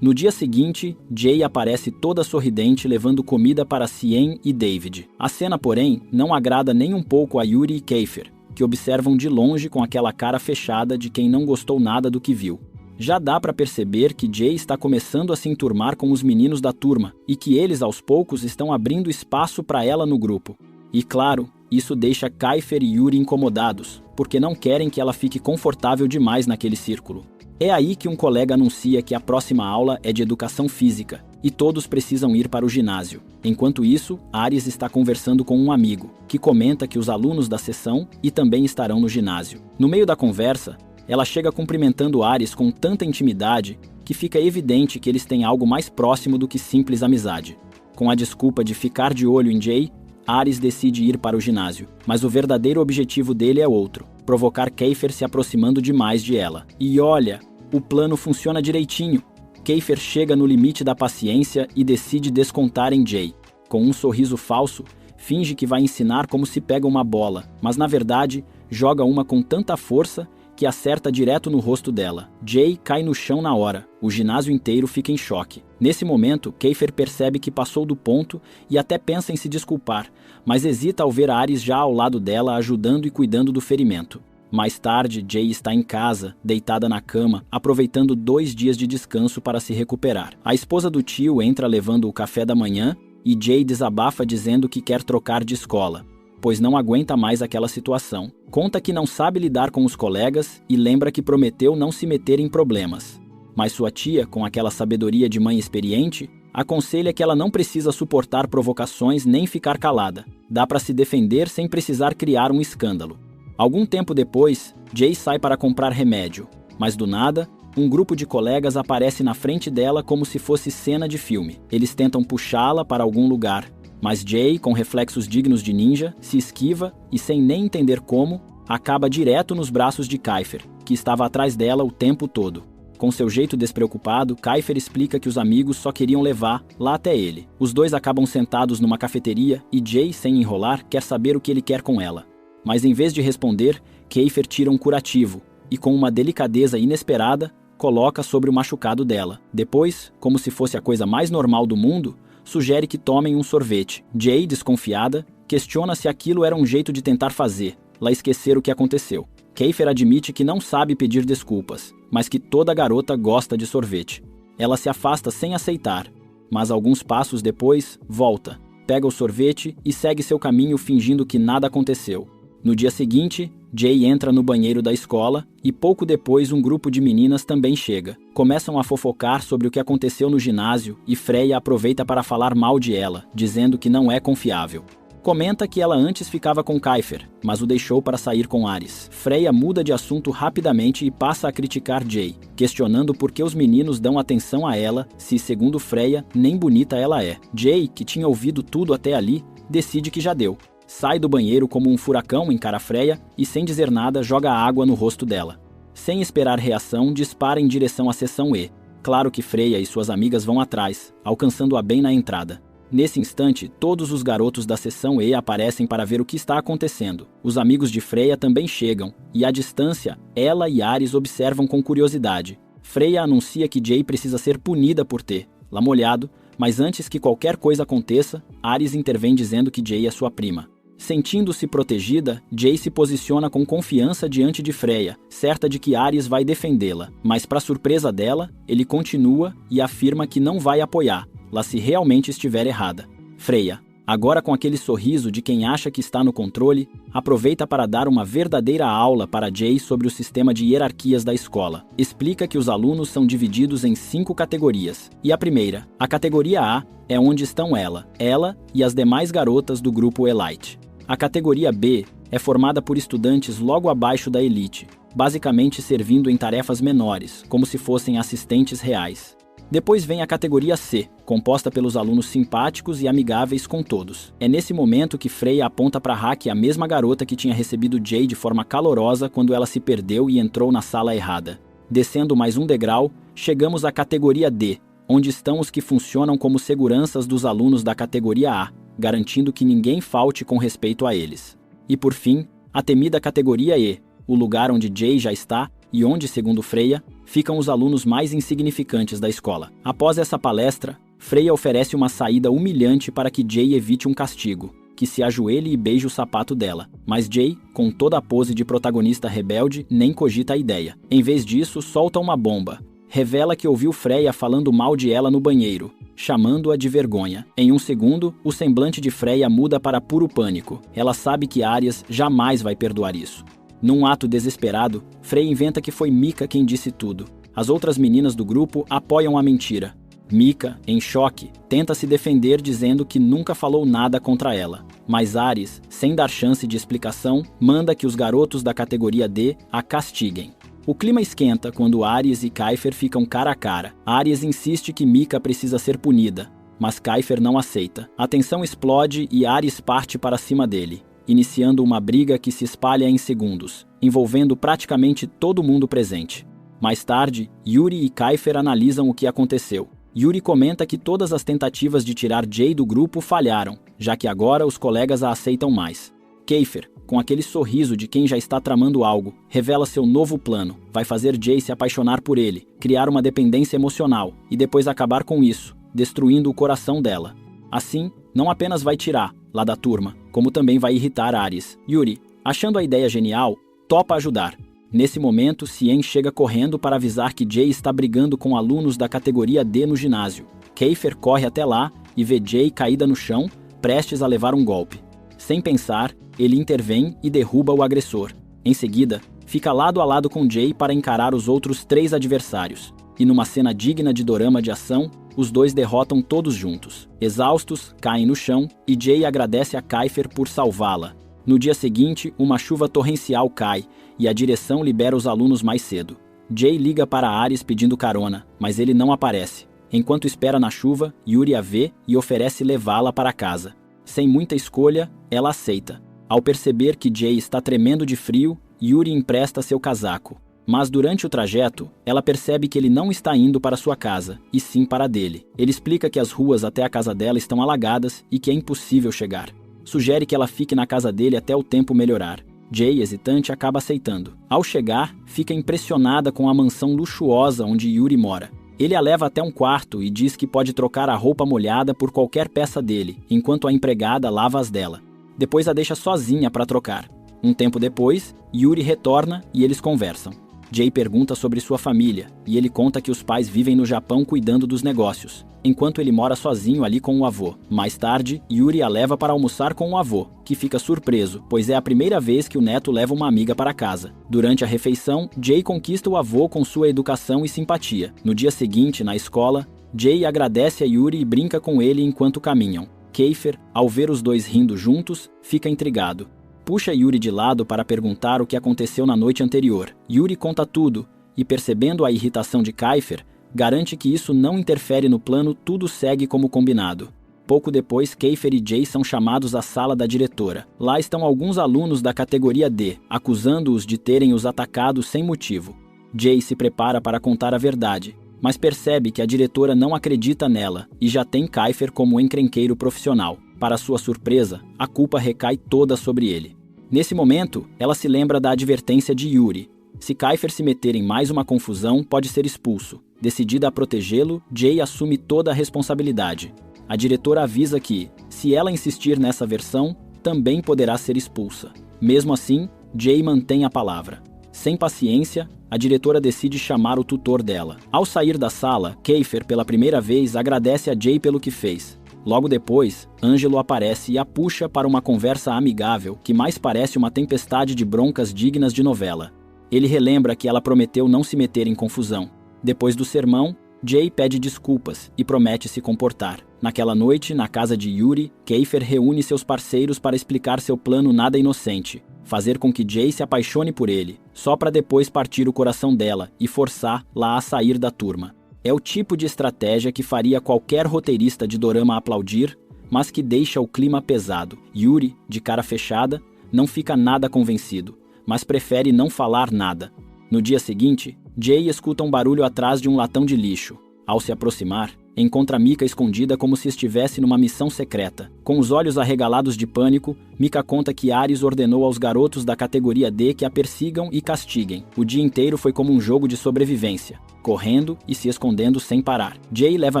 No dia seguinte, Jay aparece toda sorridente levando comida para Cien e David. A cena, porém, não agrada nem um pouco a Yuri e Kiefer, que observam de longe com aquela cara fechada de quem não gostou nada do que viu. Já dá para perceber que Jay está começando a se enturmar com os meninos da turma e que eles aos poucos estão abrindo espaço para ela no grupo. E claro, isso deixa Kiefer e Yuri incomodados, porque não querem que ela fique confortável demais naquele círculo. É aí que um colega anuncia que a próxima aula é de educação física e todos precisam ir para o ginásio. Enquanto isso, Ares está conversando com um amigo, que comenta que os alunos da sessão e também estarão no ginásio. No meio da conversa, ela chega cumprimentando Ares com tanta intimidade que fica evidente que eles têm algo mais próximo do que simples amizade. Com a desculpa de ficar de olho em Jay, Ares decide ir para o ginásio, mas o verdadeiro objetivo dele é outro: provocar Kiefer se aproximando demais de ela. E olha, o plano funciona direitinho. Kiefer chega no limite da paciência e decide descontar em Jay. Com um sorriso falso, finge que vai ensinar como se pega uma bola, mas na verdade, joga uma com tanta força que acerta direto no rosto dela. Jay cai no chão na hora. O ginásio inteiro fica em choque. Nesse momento, Kiefer percebe que passou do ponto e até pensa em se desculpar, mas hesita ao ver Ares já ao lado dela ajudando e cuidando do ferimento. Mais tarde, Jay está em casa, deitada na cama, aproveitando 2 dias de descanso para se recuperar. A esposa do tio entra levando o café da manhã e Jay desabafa dizendo que quer trocar de escola, pois não aguenta mais aquela situação. Conta que não sabe lidar com os colegas e lembra que prometeu não se meter em problemas. Mas sua tia, com aquela sabedoria de mãe experiente, aconselha que ela não precisa suportar provocações nem ficar calada. Dá para se defender sem precisar criar um escândalo. Algum tempo depois, Jay sai para comprar remédio, mas do nada, um grupo de colegas aparece na frente dela como se fosse cena de filme. Eles tentam puxá-la para algum lugar, mas Jay, com reflexos dignos de ninja, se esquiva e, sem nem entender como, acaba direto nos braços de Kiefer, que estava atrás dela o tempo todo. Com seu jeito despreocupado, Kiefer explica que os amigos só queriam levar lá até ele. Os dois acabam sentados numa cafeteria e Jay, sem enrolar, quer saber o que ele quer com ela. Mas em vez de responder, Kiefer tira um curativo e, com uma delicadeza inesperada, coloca sobre o machucado dela. Depois, como se fosse a coisa mais normal do mundo, sugere que tomem um sorvete. Jay, desconfiada, questiona se aquilo era um jeito de tentar fazê-la esquecer o que aconteceu. Kiefer admite que não sabe pedir desculpas, mas que toda garota gosta de sorvete. Ela se afasta sem aceitar, mas alguns passos depois, volta, pega o sorvete e segue seu caminho fingindo que nada aconteceu. No dia seguinte, Jay entra no banheiro da escola e pouco depois um grupo de meninas também chega. Começam a fofocar sobre o que aconteceu no ginásio e Freya aproveita para falar mal de ela, dizendo que não é confiável. Comenta que ela antes ficava com Kiefer, mas o deixou para sair com Ares. Freya muda de assunto rapidamente e passa a criticar Jay, questionando por que os meninos dão atenção a ela se, segundo Freya, nem bonita ela é. Jay, que tinha ouvido tudo até ali, decide que já deu. Sai do banheiro como um furacão, encara Freya e, sem dizer nada, joga água no rosto dela. Sem esperar reação, dispara em direção à seção E. Claro que Freya e suas amigas vão atrás, alcançando-a bem na entrada. Nesse instante, todos os garotos da seção E aparecem para ver o que está acontecendo. Os amigos de Freya também chegam, e à distância, ela e Ares observam com curiosidade. Freya anuncia que Jay precisa ser punida por tê-la molhado, mas antes que qualquer coisa aconteça, Ares intervém dizendo que Jay é sua prima. Sentindo-se protegida, Jay se posiciona com confiança diante de Freya, certa de que Ares vai defendê-la. Mas, para surpresa dela, ele continua e afirma que não vai apoiá-la se realmente estiver errada. Freya, agora com aquele sorriso de quem acha que está no controle, aproveita para dar uma verdadeira aula para Jay sobre o sistema de hierarquias da escola. Explica que os alunos são divididos em 5 categorias. E a primeira, a categoria A, é onde estão ela e as demais garotas do grupo Elite. A categoria B é formada por estudantes logo abaixo da elite, basicamente servindo em tarefas menores, como se fossem assistentes reais. Depois vem a categoria C, composta pelos alunos simpáticos e amigáveis com todos. É nesse momento que Freya aponta para Haki, a mesma garota que tinha recebido Jay de forma calorosa quando ela se perdeu e entrou na sala errada. Descendo mais um degrau, chegamos à categoria D, onde estão os que funcionam como seguranças dos alunos da categoria A, garantindo que ninguém falte com respeito a eles. E por fim, a temida categoria E, o lugar onde Jay já está, e onde, segundo Freya, ficam os alunos mais insignificantes da escola. Após essa palestra, Freya oferece uma saída humilhante para que Jay evite um castigo, que se ajoelhe e beije o sapato dela. Mas Jay, com toda a pose de protagonista rebelde, nem cogita a ideia. Em vez disso, solta uma bomba. Revela que ouviu Freya falando mal de ela no banheiro, chamando-a de vergonha. Em um segundo, o semblante de Freya muda para puro pânico. Ela sabe que Aries jamais vai perdoar isso. Num ato desesperado, Freya inventa que foi Mika quem disse tudo. As outras meninas do grupo apoiam a mentira. Mika, em choque, tenta se defender dizendo que nunca falou nada contra ela. Mas Aries, sem dar chance de explicação, manda que os garotos da categoria D a castiguem. O clima esquenta quando Aries e Kiefer ficam cara a cara. Aries insiste que Mika precisa ser punida, mas Kiefer não aceita. A tensão explode e Aries parte para cima dele, iniciando uma briga que se espalha em segundos, envolvendo praticamente todo mundo presente. Mais tarde, Yuri e Kiefer analisam o que aconteceu. Yuri comenta que todas as tentativas de tirar Jay do grupo falharam, já que agora os colegas a aceitam mais. Kiefer, com aquele sorriso de quem já está tramando algo, revela seu novo plano. Vai fazer Jay se apaixonar por ele, criar uma dependência emocional e depois acabar com isso, destruindo o coração dela. Assim, não apenas vai tirar lá da turma, como também vai irritar Aries. Yuri, achando a ideia genial, topa ajudar. Nesse momento, Cien chega correndo para avisar que Jay está brigando com alunos da categoria D no ginásio. Kiefer corre até lá e vê Jay caída no chão, prestes a levar um golpe. Sem pensar, ele intervém e derruba o agressor. Em seguida, fica lado a lado com Jay para encarar os outros 3 adversários. E numa cena digna de dorama de ação, os dois derrotam todos juntos. Exaustos, caem no chão e Jay agradece a Kiefer por salvá-la. No dia seguinte, uma chuva torrencial cai e a direção libera os alunos mais cedo. Jay liga para Aries pedindo carona, mas ele não aparece. Enquanto espera na chuva, Yuri a vê e oferece levá-la para casa. Sem muita escolha, ela aceita. Ao perceber que Jay está tremendo de frio, Yuri empresta seu casaco. Mas durante o trajeto, ela percebe que ele não está indo para sua casa, e sim para a dele. Ele explica que as ruas até a casa dela estão alagadas e que é impossível chegar. Sugere que ela fique na casa dele até o tempo melhorar. Jay, hesitante, acaba aceitando. Ao chegar, fica impressionada com a mansão luxuosa onde Yuri mora. Ele a leva até um quarto e diz que pode trocar a roupa molhada por qualquer peça dele, enquanto a empregada lava as dela. Depois a deixa sozinha para trocar. Um tempo depois, Yuri retorna e eles conversam. Jay pergunta sobre sua família, e ele conta que os pais vivem no Japão cuidando dos negócios, enquanto ele mora sozinho ali com o avô. Mais tarde, Yuri a leva para almoçar com o avô, que fica surpreso, pois é a primeira vez que o neto leva uma amiga para casa. Durante a refeição, Jay conquista o avô com sua educação e simpatia. No dia seguinte, na escola, Jay agradece a Yuri e brinca com ele enquanto caminham. Kiefer, ao ver os dois rindo juntos, fica intrigado. Puxa Yuri de lado para perguntar o que aconteceu na noite anterior. Yuri conta tudo e, percebendo a irritação de Kiefer, garante que isso não interfere no plano, tudo segue como combinado. Pouco depois, Kiefer e Jay são chamados à sala da diretora. Lá estão alguns alunos da categoria D, acusando-os de terem os atacado sem motivo. Jay se prepara para contar a verdade, mas percebe que a diretora não acredita nela e já tem Kiefer como encrenqueiro profissional. Para sua surpresa, a culpa recai toda sobre ele. Nesse momento, ela se lembra da advertência de Yuri. Se Kiefer se meter em mais uma confusão, pode ser expulso. Decidida a protegê-lo, Jay assume toda a responsabilidade. A diretora avisa que, se ela insistir nessa versão, também poderá ser expulsa. Mesmo assim, Jay mantém a palavra. Sem paciência, a diretora decide chamar o tutor dela. Ao sair da sala, Kiefer, pela primeira vez, agradece a Jay pelo que fez. Logo depois, Ângelo aparece e a puxa para uma conversa amigável que mais parece uma tempestade de broncas dignas de novela. Ele relembra que ela prometeu não se meter em confusão. Depois do sermão, Jay pede desculpas e promete se comportar. Naquela noite, na casa de Yuri, Kiefer reúne seus parceiros para explicar seu plano nada inocente, fazer com que Jay se apaixone por ele, só para depois partir o coração dela e forçá-la a sair da turma. É o tipo de estratégia que faria qualquer roteirista de dorama aplaudir, mas que deixa o clima pesado. Yuri, de cara fechada, não fica nada convencido, mas prefere não falar nada. No dia seguinte, Jay escuta um barulho atrás de um latão de lixo. Ao se aproximar, encontra Mika escondida como se estivesse numa missão secreta. Com os olhos arregalados de pânico, Mika conta que Ares ordenou aos garotos da categoria D que a persigam e castiguem. O dia inteiro foi como um jogo de sobrevivência, correndo e se escondendo sem parar. Jay leva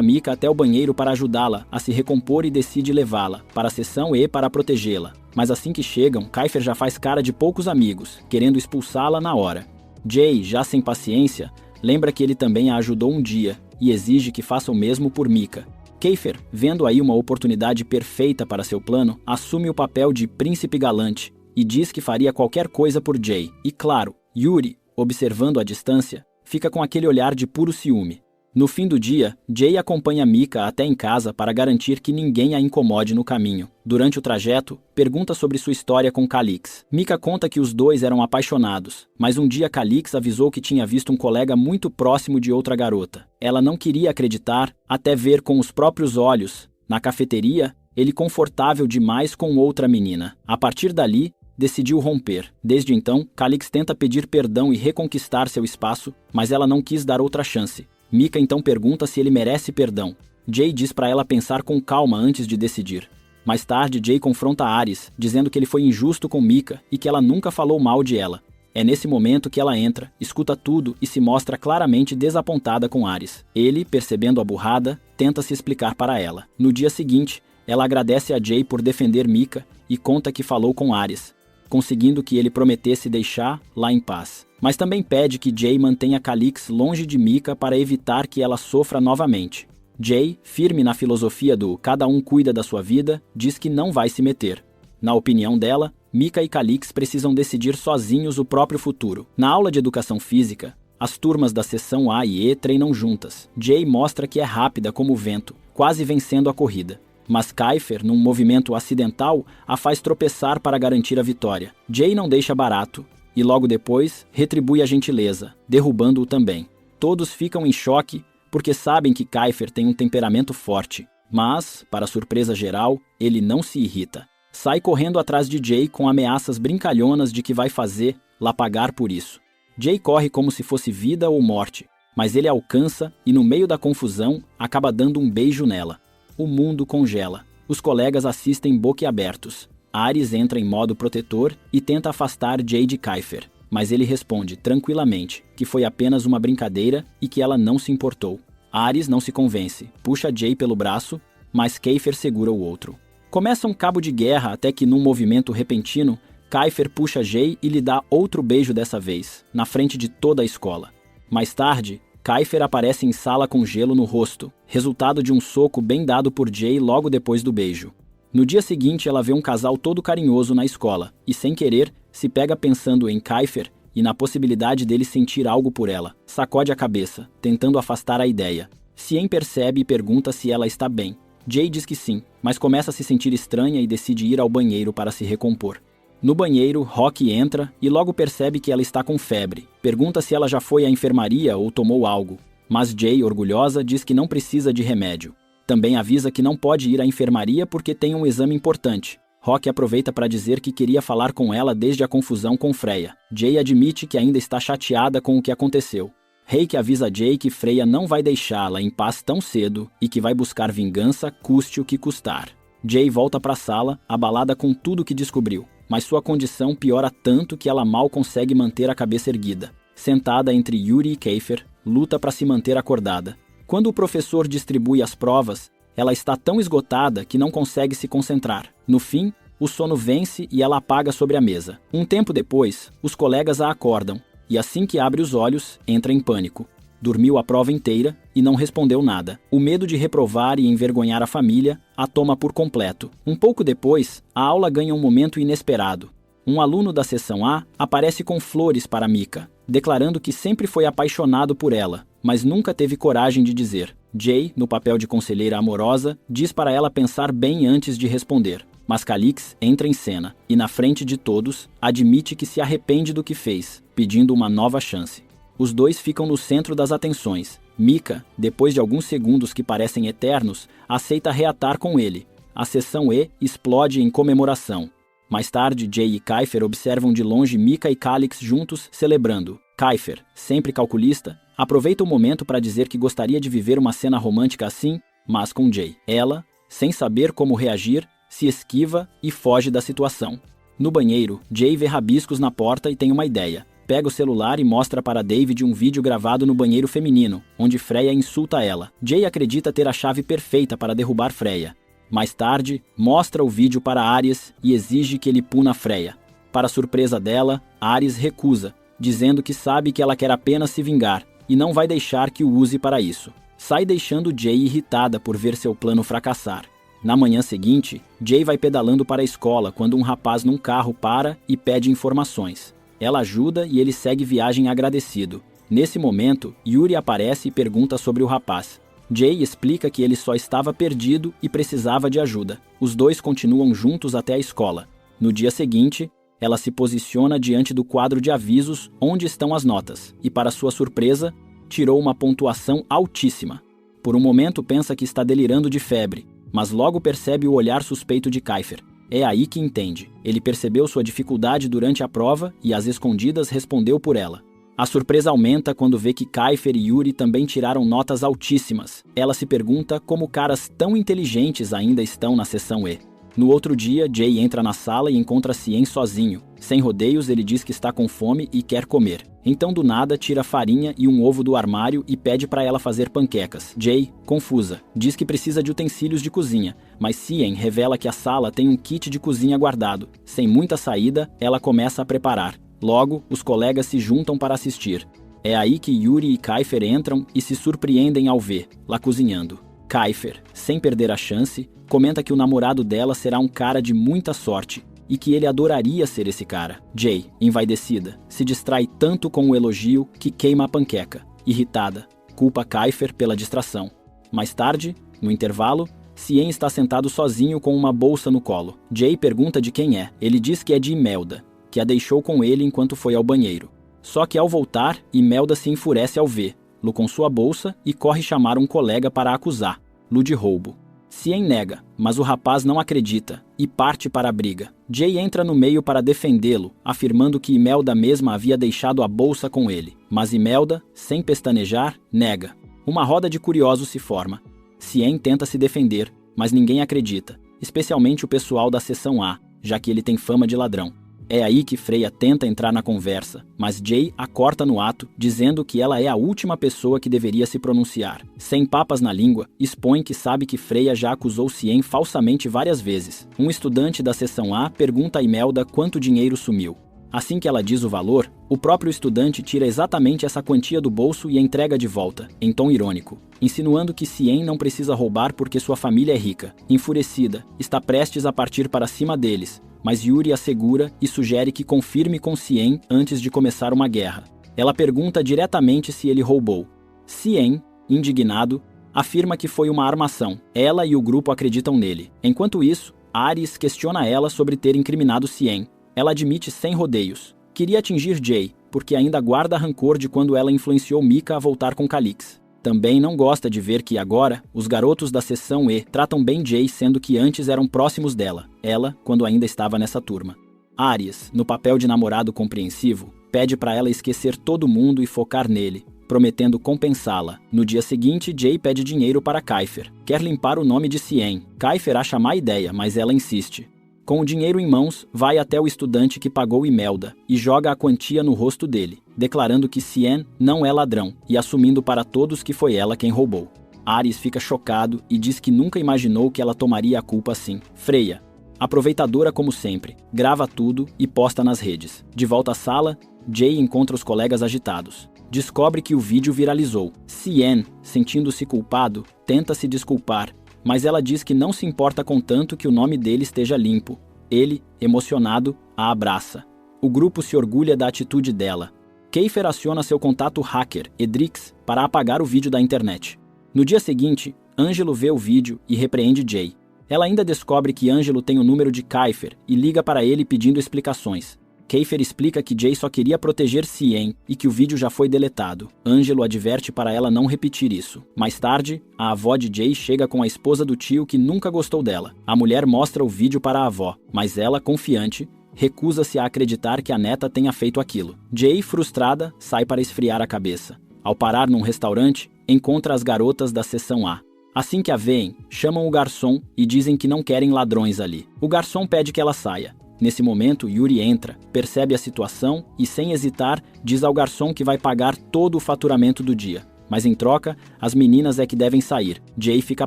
Mika até o banheiro para ajudá-la a se recompor e decide levá-la para a seção E para protegê-la. Mas assim que chegam, Kiefer já faz cara de poucos amigos, querendo expulsá-la na hora. Jay, já sem paciência, lembra que ele também a ajudou um dia e exige que faça o mesmo por Mika. Kiefer, vendo aí uma oportunidade perfeita para seu plano, assume o papel de príncipe galante e diz que faria qualquer coisa por Jay. E claro, Yuri, observando à distância, fica com aquele olhar de puro ciúme. No fim do dia, Jay acompanha Mika até em casa para garantir que ninguém a incomode no caminho. Durante o trajeto, pergunta sobre sua história com Calix. Mika conta que os dois eram apaixonados, mas um dia Calix avisou que tinha visto um colega muito próximo de outra garota. Ela não queria acreditar até ver com os próprios olhos, na cafeteria, ele confortável demais com outra menina. A partir dali, decidiu romper. Desde então, Calix tenta pedir perdão e reconquistar seu espaço, mas ela não quis dar outra chance. Mika então pergunta se ele merece perdão. Jay diz para ela pensar com calma antes de decidir. Mais tarde, Jay confronta Ares, dizendo que ele foi injusto com Mika e que ela nunca falou mal de ela. É nesse momento que ela entra, escuta tudo e se mostra claramente desapontada com Ares. Ele, percebendo a burrada, tenta se explicar para ela. No dia seguinte, ela agradece a Jay por defender Mika e conta que falou com Ares, conseguindo que ele prometesse deixá-la em paz. Mas também pede que Jay mantenha Calix longe de Mika para evitar que ela sofra novamente. Jay, firme na filosofia do cada um cuida da sua vida, diz que não vai se meter. Na opinião dela, Mika e Calix precisam decidir sozinhos o próprio futuro. Na aula de educação física, as turmas da seção A e E treinam juntas. Jay mostra que é rápida como o vento, quase vencendo a corrida. Mas Kiefer, num movimento acidental, a faz tropeçar para garantir a vitória. Jay não deixa barato e logo depois retribui a gentileza, derrubando-o também. Todos ficam em choque porque sabem que Kiefer tem um temperamento forte, mas, para surpresa geral, ele não se irrita. Sai correndo atrás de Jay com ameaças brincalhonas de que vai fazê-la pagar por isso. Jay corre como se fosse vida ou morte, mas ele alcança e no meio da confusão acaba dando um beijo nela. O mundo congela. Os colegas assistem boquiabertos. Ares entra em modo protetor e tenta afastar Jay de Kiefer, mas ele responde tranquilamente que foi apenas uma brincadeira e que ela não se importou. Ares não se convence, puxa Jay pelo braço, mas Kiefer segura o outro. Começa um cabo de guerra até que, num movimento repentino, Kiefer puxa Jay e lhe dá outro beijo dessa vez, na frente de toda a escola. Mais tarde, Kiefer aparece em sala com gelo no rosto, resultado de um soco bem dado por Jay logo depois do beijo. No dia seguinte, ela vê um casal todo carinhoso na escola e, sem querer, se pega pensando em Kiefer e na possibilidade dele sentir algo por ela. Sacode a cabeça, tentando afastar a ideia. Cien percebe e pergunta se ela está bem. Jay diz que sim, mas começa a se sentir estranha e decide ir ao banheiro para se recompor. No banheiro, Rocky entra e logo percebe que ela está com febre. Pergunta se ela já foi à enfermaria ou tomou algo, mas Jay, orgulhosa, diz que não precisa de remédio. Também avisa que não pode ir à enfermaria porque tem um exame importante. Rocky aproveita para dizer que queria falar com ela desde a confusão com Freya. Jay admite que ainda está chateada com o que aconteceu. Reiki avisa Jay que Freya não vai deixá-la em paz tão cedo e que vai buscar vingança, custe o que custar. Jay volta para a sala, abalada com tudo que descobriu, mas sua condição piora tanto que ela mal consegue manter a cabeça erguida. Sentada entre Yuri e Kiefer, luta para se manter acordada. Quando o professor distribui as provas, ela está tão esgotada que não consegue se concentrar. No fim, o sono vence e ela apaga sobre a mesa. Um tempo depois, os colegas a acordam, e assim que abre os olhos, entra em pânico. Dormiu a prova inteira e não respondeu nada. O medo de reprovar e envergonhar a família a toma por completo. Um pouco depois, a aula ganha um momento inesperado. Um aluno da seção A aparece com flores para Mika, declarando que sempre foi apaixonado por ela, mas nunca teve coragem de dizer. Jay, no papel de conselheira amorosa, diz para ela pensar bem antes de responder. Mas Calix entra em cena e, na frente de todos, admite que se arrepende do que fez, pedindo uma nova chance. Os dois ficam no centro das atenções. Mika, depois de alguns segundos que parecem eternos, aceita reatar com ele. A seção E explode em comemoração. Mais tarde, Jay e Kiefer observam de longe Mika e Calix juntos, celebrando. Kiefer, sempre calculista, aproveita o momento para dizer que gostaria de viver uma cena romântica assim, mas com Jay. Ela, sem saber como reagir, se esquiva e foge da situação. No banheiro, Jay vê rabiscos na porta e tem uma ideia. Pega o celular e mostra para David um vídeo gravado no banheiro feminino, onde Freya insulta ela. Jay acredita ter a chave perfeita para derrubar Freya. Mais tarde, mostra o vídeo para Ares e exige que ele puna Freya. Para surpresa dela, Ares recusa, dizendo que sabe que ela quer apenas se vingar e não vai deixar que o use para isso. Sai deixando Jay irritada por ver seu plano fracassar. Na manhã seguinte, Jay vai pedalando para a escola quando um rapaz num carro para e pede informações. Ela ajuda e ele segue viagem agradecido. Nesse momento, Yuri aparece e pergunta sobre o rapaz. Jay explica que ele só estava perdido e precisava de ajuda. Os dois continuam juntos até a escola. No dia seguinte, ela se posiciona diante do quadro de avisos onde estão as notas e, para sua surpresa, tirou uma pontuação altíssima. Por um momento pensa que está delirando de febre, mas logo percebe o olhar suspeito de Kiefer. É aí que entende. Ele percebeu sua dificuldade durante a prova e, às escondidas, respondeu por ela. A surpresa aumenta quando vê que Kiefer e Yuri também tiraram notas altíssimas. Ela se pergunta como caras tão inteligentes ainda estão na seção E. No outro dia, Jay entra na sala e encontra Cien sozinho. Sem rodeios, ele diz que está com fome e quer comer. Então, do nada, tira farinha e um ovo do armário e pede para ela fazer panquecas. Jay, confusa, diz que precisa de utensílios de cozinha, mas Cien revela que a sala tem um kit de cozinha guardado. Sem muita saída, ela começa a preparar. Logo, os colegas se juntam para assistir. É aí que Yuri e Kiefer entram e se surpreendem ao ver, lá cozinhando. Kiefer, sem perder a chance, comenta que o namorado dela será um cara de muita sorte e que ele adoraria ser esse cara. Jay, envaidecida, se distrai tanto com o elogio que queima a panqueca. Irritada, culpa Kiefer pela distração. Mais tarde, no intervalo, Cien está sentado sozinho com uma bolsa no colo. Jay pergunta de quem é. Ele diz que é de Imelda, que a deixou com ele enquanto foi ao banheiro. Só que ao voltar, Imelda se enfurece ao vê-lo com sua bolsa e corre chamar um colega para acusá-lo de roubo. Cien nega, mas o rapaz não acredita e parte para a briga. Jay entra no meio para defendê-lo, afirmando que Imelda mesma havia deixado a bolsa com ele. Mas Imelda, sem pestanejar, nega. Uma roda de curiosos se forma. Cien tenta se defender, mas ninguém acredita, especialmente o pessoal da seção A, já que ele tem fama de ladrão. É aí que Freya tenta entrar na conversa, mas Jay a corta no ato, dizendo que ela é a última pessoa que deveria se pronunciar. Sem papas na língua, expõe que sabe que Freya já acusou Cien falsamente várias vezes. Um estudante da seção A pergunta a Imelda quanto dinheiro sumiu. Assim que ela diz o valor, o próprio estudante tira exatamente essa quantia do bolso e a entrega de volta, em tom irônico, insinuando que Cien não precisa roubar porque sua família é rica. Enfurecida, está prestes a partir para cima deles, mas Yuri a segura e sugere que confirme com Cien antes de começar uma guerra. Ela pergunta diretamente se ele roubou. Cien, indignado, afirma que foi uma armação. Ela e o grupo acreditam nele. Enquanto isso, Ares questiona ela sobre ter incriminado Cien. Ela admite sem rodeios. Queria atingir Jay, porque ainda guarda rancor de quando ela influenciou Mika a voltar com Calix. Também não gosta de ver que agora, os garotos da seção E tratam bem Jay, sendo que antes eram próximos dela, ela quando ainda estava nessa turma. Ares, no papel de namorado compreensivo, pede para ela esquecer todo mundo e focar nele, prometendo compensá-la. No dia seguinte, Jay pede dinheiro para Kiefer. Quer limpar o nome de Cien. Kiefer acha má ideia, mas ela insiste. Com o dinheiro em mãos, vai até o estudante que pagou Imelda e joga a quantia no rosto dele, declarando que Cien não é ladrão e assumindo para todos que foi ela quem roubou. Ares fica chocado e diz que nunca imaginou que ela tomaria a culpa assim. Freya, aproveitadora como sempre, grava tudo e posta nas redes. De volta à sala, Jay encontra os colegas agitados. Descobre que o vídeo viralizou. Cien, sentindo-se culpado, tenta se desculpar, mas ela diz que não se importa contanto que o nome dele esteja limpo. Ele, emocionado, a abraça. O grupo se orgulha da atitude dela. Kiefer aciona seu contato hacker, Edrix, para apagar o vídeo da internet. No dia seguinte, Ângelo vê o vídeo e repreende Jay. Ela ainda descobre que Ângelo tem o número de Kiefer e liga para ele pedindo explicações. Keifer explica que Jay só queria proteger Cien e que o vídeo já foi deletado. Ângelo adverte para ela não repetir isso. Mais tarde, a avó de Jay chega com a esposa do tio que nunca gostou dela. A mulher mostra o vídeo para a avó, mas ela, confiante, recusa-se a acreditar que a neta tenha feito aquilo. Jay, frustrada, sai para esfriar a cabeça. Ao parar num restaurante, encontra as garotas da seção A. Assim que a veem, chamam o garçom e dizem que não querem ladrões ali. O garçom pede que ela saia. Nesse momento, Yuri entra, percebe a situação e, sem hesitar, diz ao garçom que vai pagar todo o faturamento do dia. Mas em troca, as meninas é que devem sair. Jay fica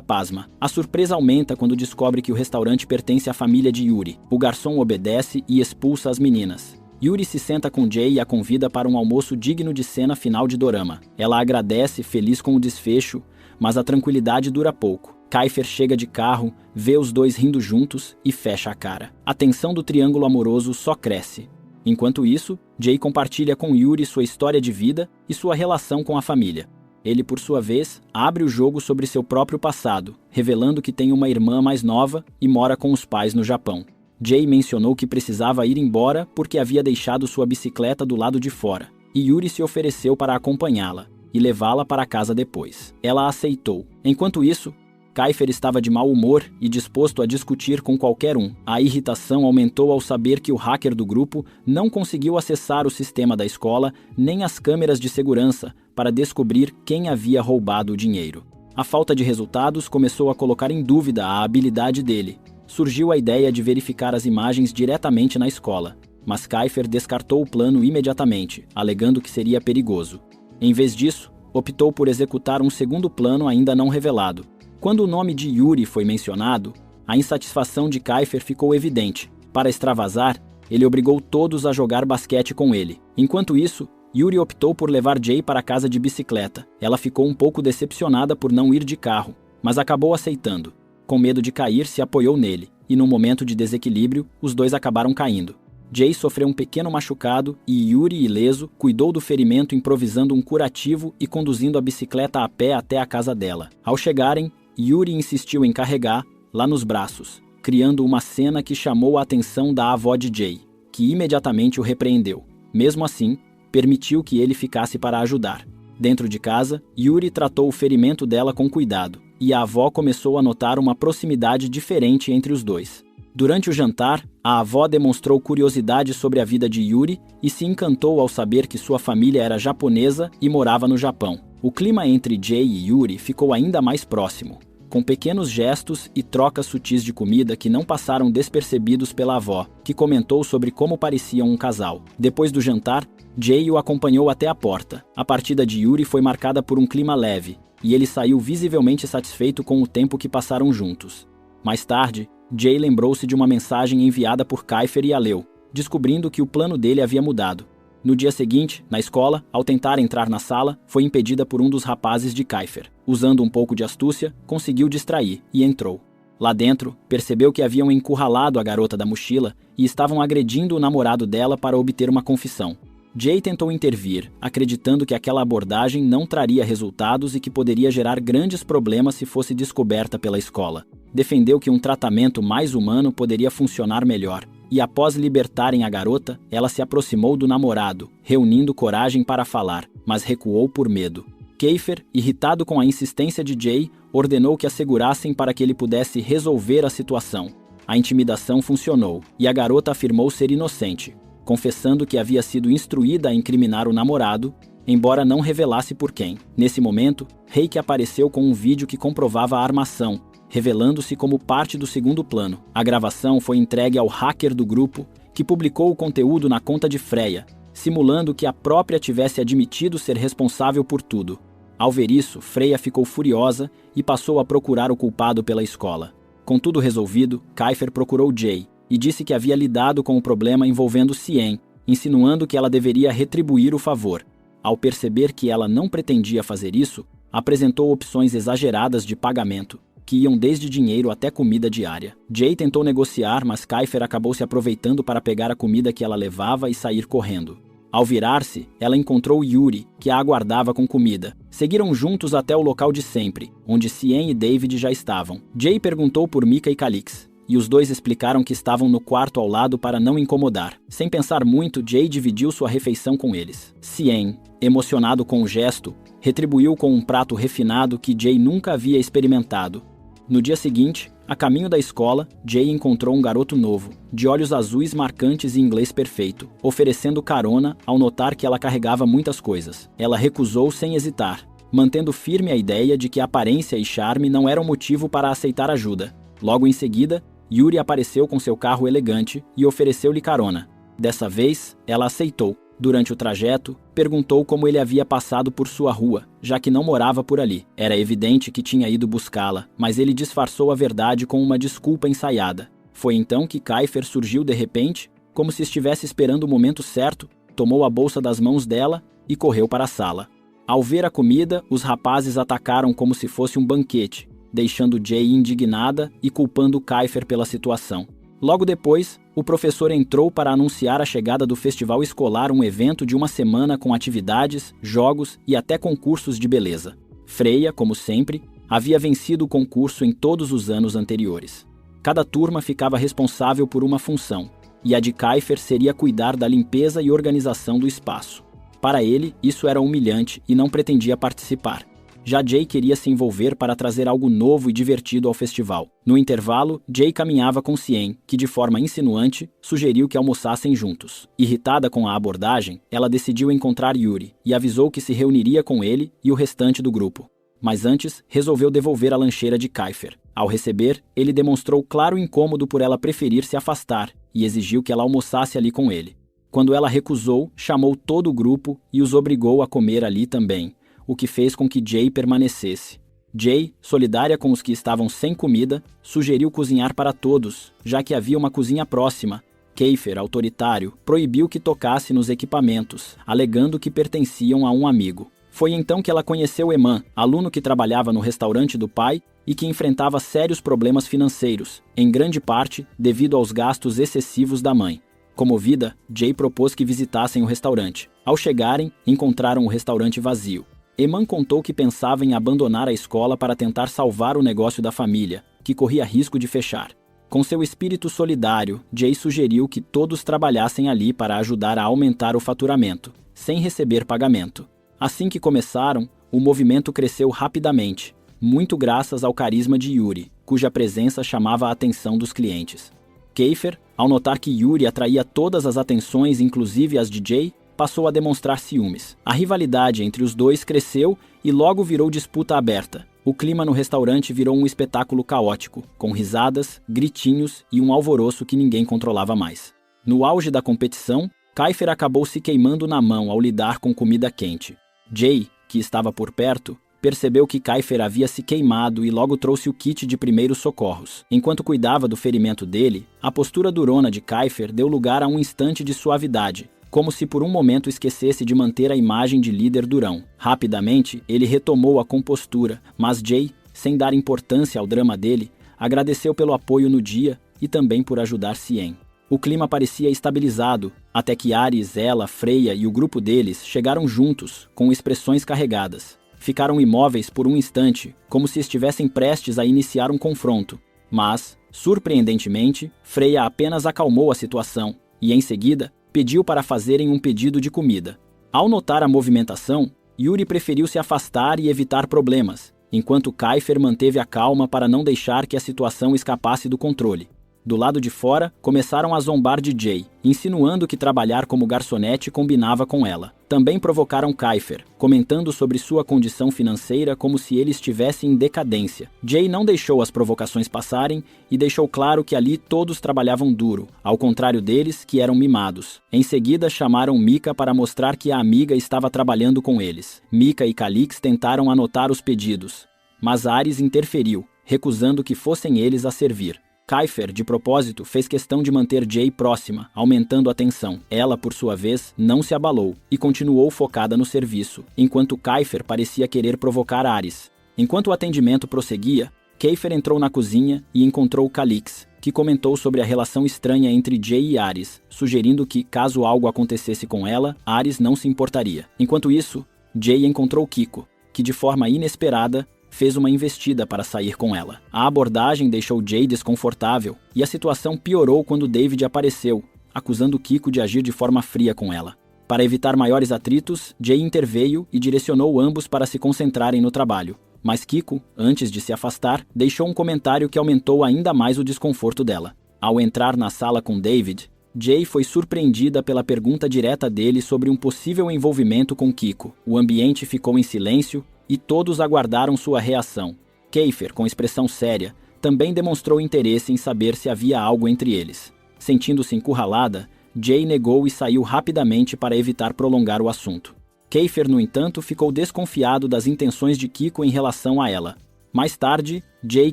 pasma. A surpresa aumenta quando descobre que o restaurante pertence à família de Yuri. O garçom obedece e expulsa as meninas. Yuri se senta com Jay e a convida para um almoço digno de cena final de dorama. Ela agradece, feliz com o desfecho, mas a tranquilidade dura pouco. Keifer chega de carro, vê os dois rindo juntos e fecha a cara. A tensão do triângulo amoroso só cresce. Enquanto isso, Jay compartilha com Yuri sua história de vida e sua relação com a família. Ele, por sua vez, abre o jogo sobre seu próprio passado, revelando que tem uma irmã mais nova e mora com os pais no Japão. Jay mencionou que precisava ir embora porque havia deixado sua bicicleta do lado de fora, e Yuri se ofereceu para acompanhá-la e levá-la para casa depois. Ela aceitou. Enquanto isso, Keifer estava de mau humor e disposto a discutir com qualquer um. A irritação aumentou ao saber que o hacker do grupo não conseguiu acessar o sistema da escola nem as câmeras de segurança para descobrir quem havia roubado o dinheiro. A falta de resultados começou a colocar em dúvida a habilidade dele. Surgiu a ideia de verificar as imagens diretamente na escola, mas Keifer descartou o plano imediatamente, alegando que seria perigoso. Em vez disso, optou por executar um segundo plano ainda não revelado. Quando o nome de Yuri foi mencionado, a insatisfação de Keifer ficou evidente. Para extravasar, ele obrigou todos a jogar basquete com ele. Enquanto isso, Yuri optou por levar Jay para casa de bicicleta. Ela ficou um pouco decepcionada por não ir de carro, mas acabou aceitando. Com medo de cair, se apoiou nele, e num momento de desequilíbrio, os dois acabaram caindo. Jay sofreu um pequeno machucado e Yuri, ileso, cuidou do ferimento improvisando um curativo e conduzindo a bicicleta a pé até a casa dela. Ao chegarem, Yuri insistiu em carregar lá nos braços, criando uma cena que chamou a atenção da avó de Jay, que imediatamente o repreendeu. Mesmo assim, permitiu que ele ficasse para ajudar. Dentro de casa, Yuri tratou o ferimento dela com cuidado, e a avó começou a notar uma proximidade diferente entre os dois. Durante o jantar, a avó demonstrou curiosidade sobre a vida de Yuri e se encantou ao saber que sua família era japonesa e morava no Japão. O clima entre Jay e Yuri ficou ainda mais próximo, com pequenos gestos e trocas sutis de comida que não passaram despercebidos pela avó, que comentou sobre como pareciam um casal. Depois do jantar, Jay o acompanhou até a porta. A partida de Yuri foi marcada por um clima leve, e ele saiu visivelmente satisfeito com o tempo que passaram juntos. Mais tarde, Jay lembrou-se de uma mensagem enviada por Keifer e a leu, descobrindo que o plano dele havia mudado. No dia seguinte, na escola, ao tentar entrar na sala, foi impedida por um dos rapazes de Keifer. Usando um pouco de astúcia, conseguiu distrair e entrou. Lá dentro, percebeu que haviam encurralado a garota da mochila e estavam agredindo o namorado dela para obter uma confissão. Jay tentou intervir, acreditando que aquela abordagem não traria resultados e que poderia gerar grandes problemas se fosse descoberta pela escola. Defendeu que um tratamento mais humano poderia funcionar melhor, e após libertarem a garota, ela se aproximou do namorado, reunindo coragem para falar, mas recuou por medo. Keifer, irritado com a insistência de Jay, ordenou que a segurassem para que ele pudesse resolver a situação. A intimidação funcionou, e a garota afirmou ser inocente, confessando que havia sido instruída a incriminar o namorado, embora não revelasse por quem. Nesse momento, Reiki apareceu com um vídeo que comprovava a armação, revelando-se como parte do segundo plano. A gravação foi entregue ao hacker do grupo, que publicou o conteúdo na conta de Freya, simulando que a própria tivesse admitido ser responsável por tudo. Ao ver isso, Freya ficou furiosa e passou a procurar o culpado pela escola. Com tudo resolvido, Keifer procurou Jay e disse que havia lidado com o problema envolvendo Cien, insinuando que ela deveria retribuir o favor. Ao perceber que ela não pretendia fazer isso, apresentou opções exageradas de pagamento, que iam desde dinheiro até comida diária. Jay tentou negociar, mas Keifer acabou se aproveitando para pegar a comida que ela levava e sair correndo. Ao virar-se, ela encontrou Yuri, que a aguardava com comida. Seguiram juntos até o local de sempre, onde Cien e David já estavam. Jay perguntou por Mika e Calix, e os dois explicaram que estavam no quarto ao lado para não incomodar. Sem pensar muito, Jay dividiu sua refeição com eles. Cien, emocionado com o gesto, retribuiu com um prato refinado que Jay nunca havia experimentado. No dia seguinte, a caminho da escola, Jay encontrou um garoto novo, de olhos azuis marcantes e inglês perfeito, oferecendo carona ao notar que ela carregava muitas coisas. Ela recusou sem hesitar, mantendo firme a ideia de que aparência e charme não eram motivo para aceitar ajuda. Logo em seguida, Yuri apareceu com seu carro elegante e ofereceu-lhe carona. Dessa vez, ela aceitou. Durante o trajeto, perguntou como ele havia passado por sua rua, já que não morava por ali. Era evidente que tinha ido buscá-la, mas ele disfarçou a verdade com uma desculpa ensaiada. Foi então que Kiefer surgiu de repente, como se estivesse esperando o momento certo, tomou a bolsa das mãos dela e correu para a sala. Ao ver a comida, os rapazes atacaram como se fosse um banquete, deixando Jay indignada e culpando Kiefer pela situação. Logo depois, o professor entrou para anunciar a chegada do festival escolar, um evento de uma semana com atividades, jogos e até concursos de beleza. Freya, como sempre, havia vencido o concurso em todos os anos anteriores. Cada turma ficava responsável por uma função, e a de Kiefer seria cuidar da limpeza e organização do espaço. Para ele, isso era humilhante e não pretendia participar. Já Jay queria se envolver para trazer algo novo e divertido ao festival. No intervalo, Jay caminhava com Cien, que de forma insinuante, sugeriu que almoçassem juntos. Irritada com a abordagem, ela decidiu encontrar Yuri e avisou que se reuniria com ele e o restante do grupo. Mas antes, resolveu devolver a lancheira de Kiefer. Ao receber, ele demonstrou claro incômodo por ela preferir se afastar e exigiu que ela almoçasse ali com ele. Quando ela recusou, chamou todo o grupo e os obrigou a comer ali também, o que fez com que Jay permanecesse. Jay, solidária com os que estavam sem comida, sugeriu cozinhar para todos, já que havia uma cozinha próxima. Kiefer, autoritário, proibiu que tocasse nos equipamentos, alegando que pertenciam a um amigo. Foi então que ela conheceu Eman, aluno que trabalhava no restaurante do pai e que enfrentava sérios problemas financeiros, em grande parte devido aos gastos excessivos da mãe. Comovida, Jay propôs que visitassem o restaurante. Ao chegarem, encontraram o restaurante vazio. Eman contou que pensava em abandonar a escola para tentar salvar o negócio da família, que corria risco de fechar. Com seu espírito solidário, Jay sugeriu que todos trabalhassem ali para ajudar a aumentar o faturamento, sem receber pagamento. Assim que começaram, o movimento cresceu rapidamente, muito graças ao carisma de Yuri, cuja presença chamava a atenção dos clientes. Kiefer, ao notar que Yuri atraía todas as atenções, inclusive as de Jay, passou a demonstrar ciúmes. A rivalidade entre os dois cresceu e logo virou disputa aberta. O clima no restaurante virou um espetáculo caótico, com risadas, gritinhos e um alvoroço que ninguém controlava mais. No auge da competição, Kiefer acabou se queimando na mão ao lidar com comida quente. Jay, que estava por perto, percebeu que Kiefer havia se queimado e logo trouxe o kit de primeiros socorros. Enquanto cuidava do ferimento dele, a postura durona de Kiefer deu lugar a um instante de suavidade, como se por um momento esquecesse de manter a imagem de líder durão. Rapidamente, ele retomou a compostura, mas Jay, sem dar importância ao drama dele, agradeceu pelo apoio no dia e também por ajudar Cien. O clima parecia estabilizado, até que Ares, ela, Freya e o grupo deles chegaram juntos, com expressões carregadas. Ficaram imóveis por um instante, como se estivessem prestes a iniciar um confronto. Mas, surpreendentemente, Freya apenas acalmou a situação e, em seguida, pediu para fazerem um pedido de comida. Ao notar a movimentação, Yuri preferiu se afastar e evitar problemas, enquanto Kiefer manteve a calma para não deixar que a situação escapasse do controle. Do lado de fora, começaram a zombar de Jay, insinuando que trabalhar como garçonete combinava com ela. Também provocaram Kiefer, comentando sobre sua condição financeira como se ele estivesse em decadência. Jay não deixou as provocações passarem e deixou claro que ali todos trabalhavam duro, ao contrário deles, que eram mimados. Em seguida, chamaram Mika para mostrar que a amiga estava trabalhando com eles. Mika e Calix tentaram anotar os pedidos, mas Ares interferiu, recusando que fossem eles a servir. Kiefer, de propósito, fez questão de manter Jay próxima, aumentando a tensão. Ela, por sua vez, não se abalou e continuou focada no serviço, enquanto Kiefer parecia querer provocar Ares. Enquanto o atendimento prosseguia, Kiefer entrou na cozinha e encontrou Calix, que comentou sobre a relação estranha entre Jay e Ares, sugerindo que, caso algo acontecesse com ela, Ares não se importaria. Enquanto isso, Jay encontrou Kiko, que de forma inesperada fez uma investida para sair com ela. A abordagem deixou Jay desconfortável, e a situação piorou quando David apareceu, acusando Kiko de agir de forma fria com ela. Para evitar maiores atritos, Jay interveio e direcionou ambos para se concentrarem no trabalho. Mas Kiko, antes de se afastar, deixou um comentário que aumentou ainda mais o desconforto dela. Ao entrar na sala com David, Jay foi surpreendida pela pergunta direta dele sobre um possível envolvimento com Kiko. O ambiente ficou em silêncio e todos aguardaram sua reação. Keifer, com expressão séria, também demonstrou interesse em saber se havia algo entre eles. Sentindo-se encurralada, Jay negou e saiu rapidamente para evitar prolongar o assunto. Keifer, no entanto, ficou desconfiado das intenções de Kiko em relação a ela. Mais tarde, Jay